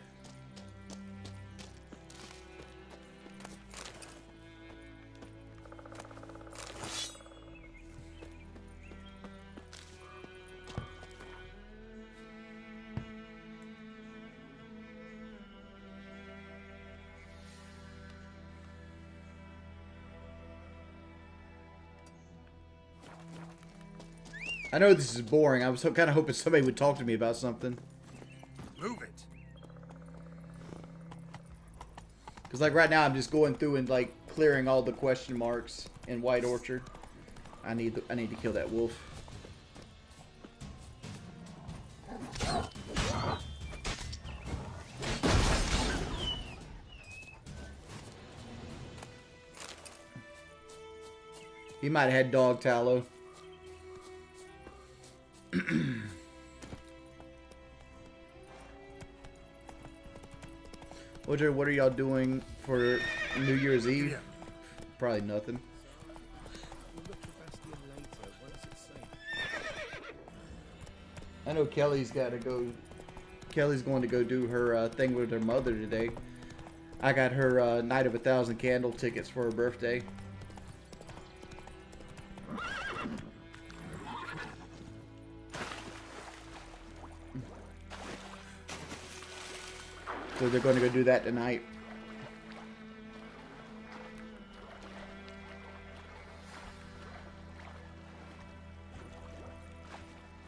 I know this is boring. I was kind of hoping somebody would talk to me about something. Move it. Because like right now I'm just going through and like clearing all the question marks in White Orchard. I need to kill that wolf. He might have had dog tallow. What are y'all doing for New Year's Eve? Probably nothing. I know Kelly's got to go. Kelly's going to go do her thing with her mother today. I got her Night of 1,000 Candle tickets for her birthday. So they're going to go do that tonight.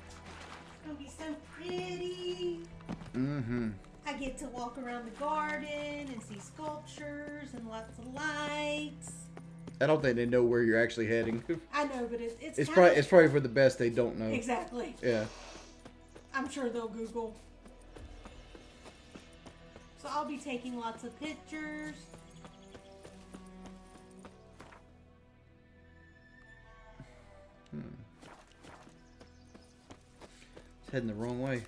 It's gonna be so pretty. Mm-hmm. I get to walk around the garden and see sculptures and lots of lights. I don't think they know where you're actually heading. I know, but it's probably for the best they don't know. Exactly. Yeah. I'm sure they'll Google. So I'll be taking lots of pictures. It's heading the wrong way.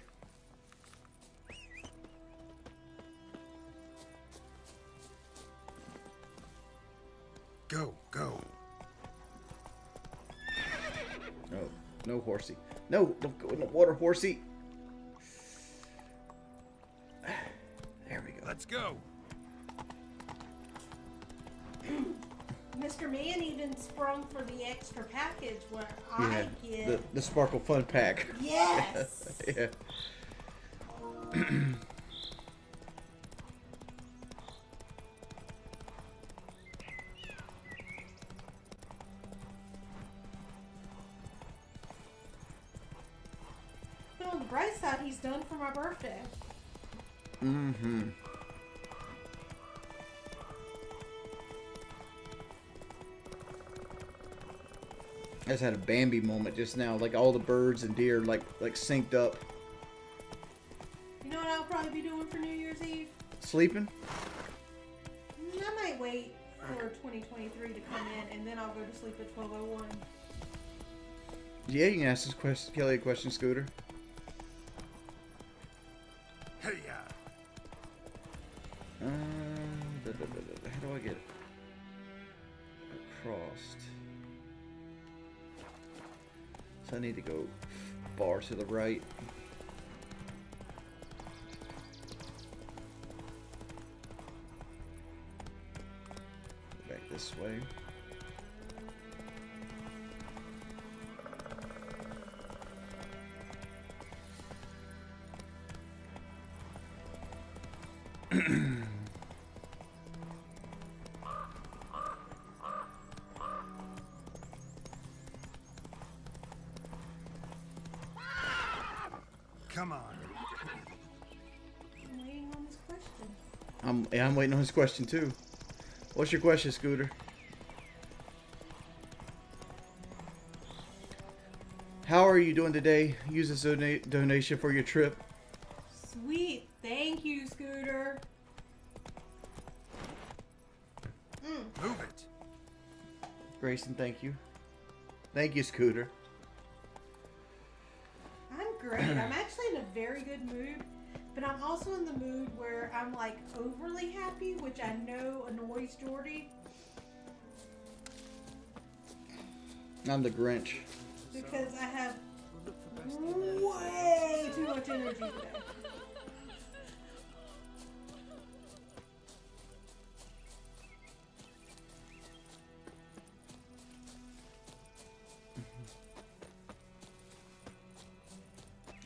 Go, go. Oh, no horsey. No, don't go in the water, horsey. There we go. Let's go. Mr. Man even sprung for the extra package where Yeah, I get the Sparkle Fun Pack. Yes. Yeah. But on the bright side, he's done for my birthday. Mm-hmm. I just had a Bambi moment just now. Like all the birds and deer like synced up. You know what I'll probably be doing for New Year's Eve? Sleeping? I might wait for 2023 to come in, and then I'll go to sleep at 12:01. Yeah, you can ask this question, Kelly a question, Scooter. Hey, How do I get it? Across. So I need to go far to the right. Go back this way. Come on. I'm waiting on this question. I'm waiting on his question too. What's your question, Scooter? How are you doing today? Use this donation for your trip. Sweet. Thank you, Scooter. Move it. Grayson, thank you. Thank you, Scooter. I'm great. I'm actually in a very good mood, but I'm also in the mood where I'm like overly happy, which I know annoys Jordy. I'm the Grinch. Because I have way too much energy today.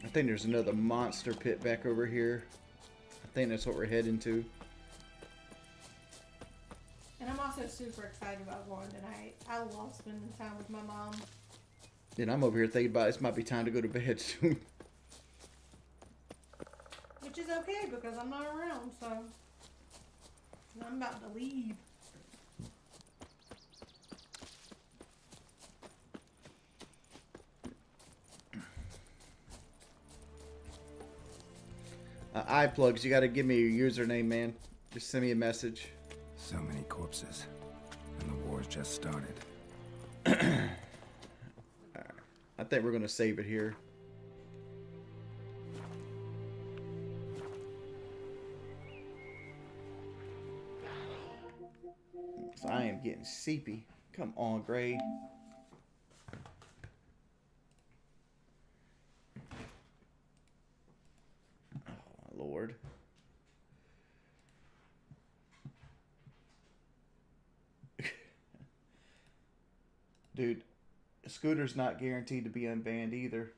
I think there's another monster pit back over here. I think that's what we're heading to. And I'm also super excited about going tonight. I love spending time with my mom. And I'm over here thinking about this might be time to go to bed soon. Which is okay because I'm not around, so I'm about to leave. Eye plugs, you gotta give me your username, man. Just send me a message. So many corpses. And the war's just started. I think we're gonna save it here. So I am getting seepy. Come on, Gray. Oh, my Lord. Dude, Scooter's not guaranteed to be unbanned either.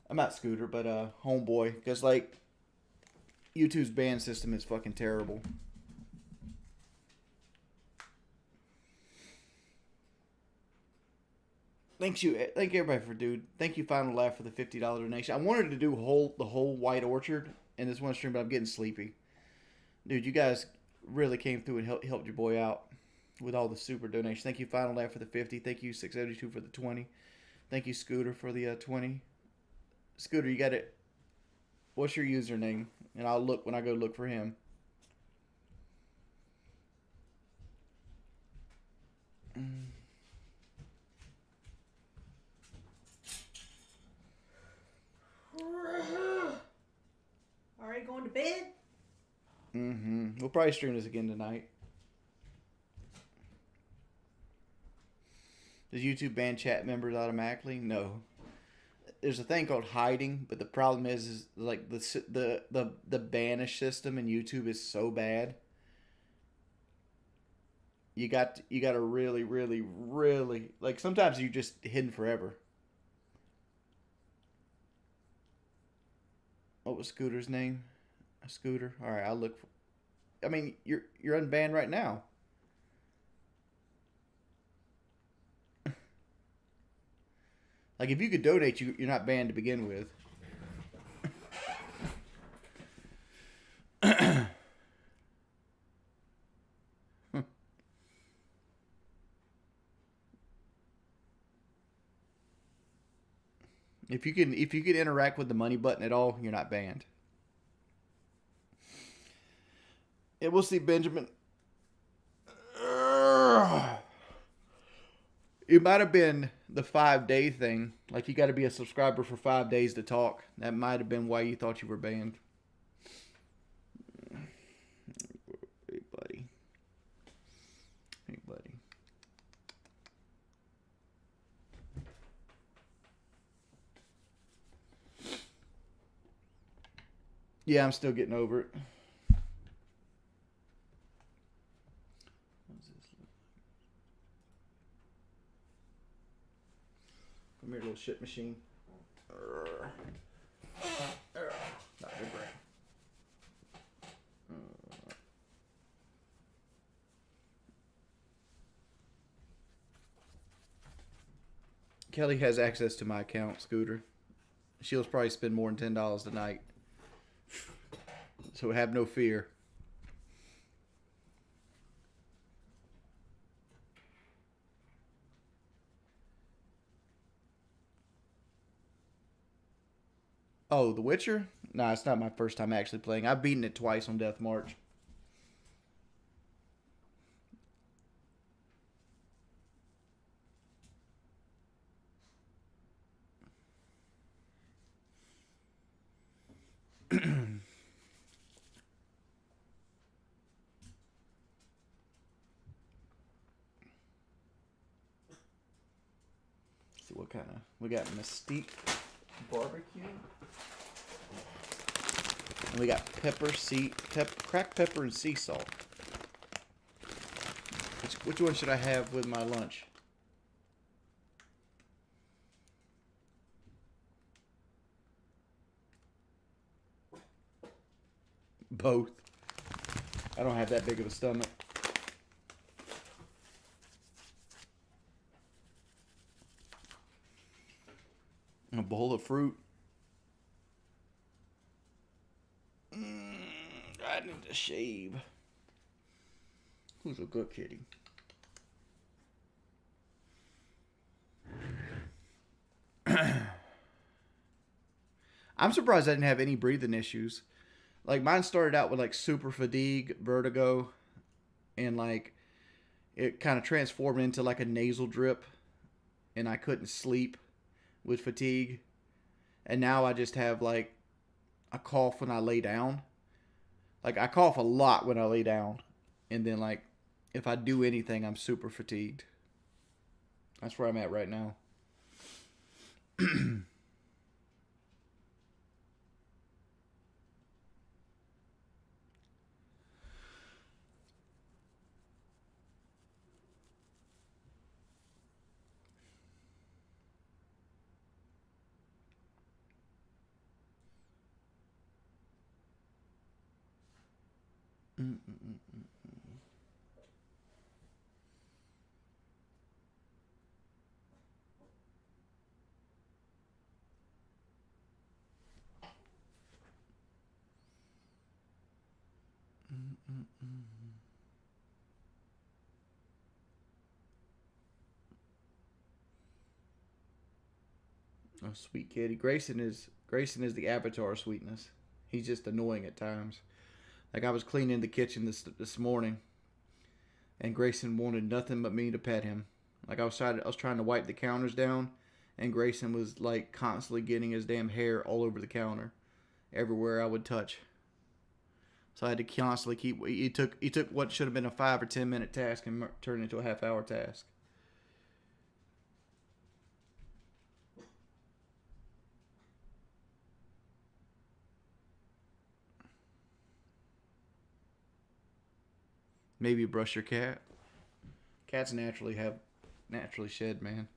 I'm not Scooter, but Homeboy, because like YouTube's ban system is fucking terrible. Thank everybody for Thank you, Final Laugh, for the $50 donation. I wanted to do the whole White Orchard in this one stream, but I'm getting sleepy. Dude, you guys really came through and helped your boy out with all the super donations. Thank you, Final Laugh, for the 50. Thank you, 672 for the 20. Thank you, Scooter, for the 20. Scooter, you got it. What's your username? And I'll look when I go look for him. Already going to bed? We'll probably stream this again tonight. Does YouTube ban chat members automatically? No. There's a thing called hiding, but the problem is like the banish system in YouTube is so bad. You got to really like sometimes you're just hidden forever. What was Scooter's name? A Scooter. All right, I'll look for. I mean, you're unbanned right now. Like, if you could donate, you're not banned to begin with. If you can interact with the money button at all, you're not banned. Yeah, we'll see, Benjamin. It might have been the 5-day thing. Like, you got to be a subscriber for 5 days to talk. That might have been why you thought you were banned. Hey, buddy. Hey, buddy. Yeah, I'm still getting over it. Come here, little shit machine. Not good brain. Kelly has access to my account, Scooter. She'll probably spend more than $10 tonight. So have no fear. Oh, The Witcher? Nah, it's not my first time actually playing. I've beaten it twice on Death March. See what kind of... We got Mesquite barbecue. And we got cracked pepper and sea salt. Which one should I have with my lunch? Both. I don't have that big of a stomach. A bowl of fruit. I need to shave. Who's a good kitty? I'm surprised I didn't have any breathing issues. Like, mine started out with, like, super fatigue, vertigo, and, like, it kind of transformed into, like, a nasal drip, and I couldn't sleep with fatigue. And now I just have, like, a cough when I lay down. Like, I cough a lot when I lay down. And then, like, if I do anything, I'm super fatigued. That's where I'm at right now. Oh, sweet kitty. Grayson is the avatar of sweetness. He's just annoying at times. Like, I was cleaning the kitchen this morning, and Grayson wanted nothing but me to pet him. Like, I was trying to wipe the counters down, and Grayson was like constantly getting his damn hair all over the counter, everywhere I would touch. So I had to constantly keep. He took what should have been a 5 or 10 minute task and turned it into a half-hour task. Maybe brush your cat. Cats naturally shed, man.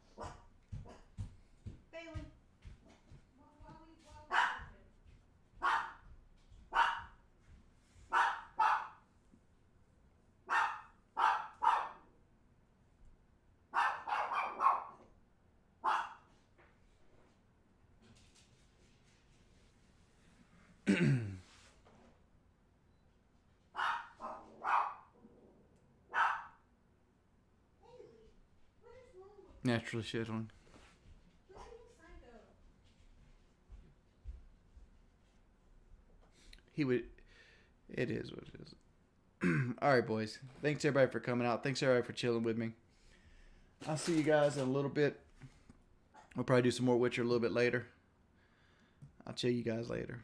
Naturally shit on. He would. It is what it is. All right, boys. Thanks everybody for coming out. Thanks everybody for chilling with me. I'll see you guys in a little bit. We'll probably do some more Witcher a little bit later. I'll chill you guys later.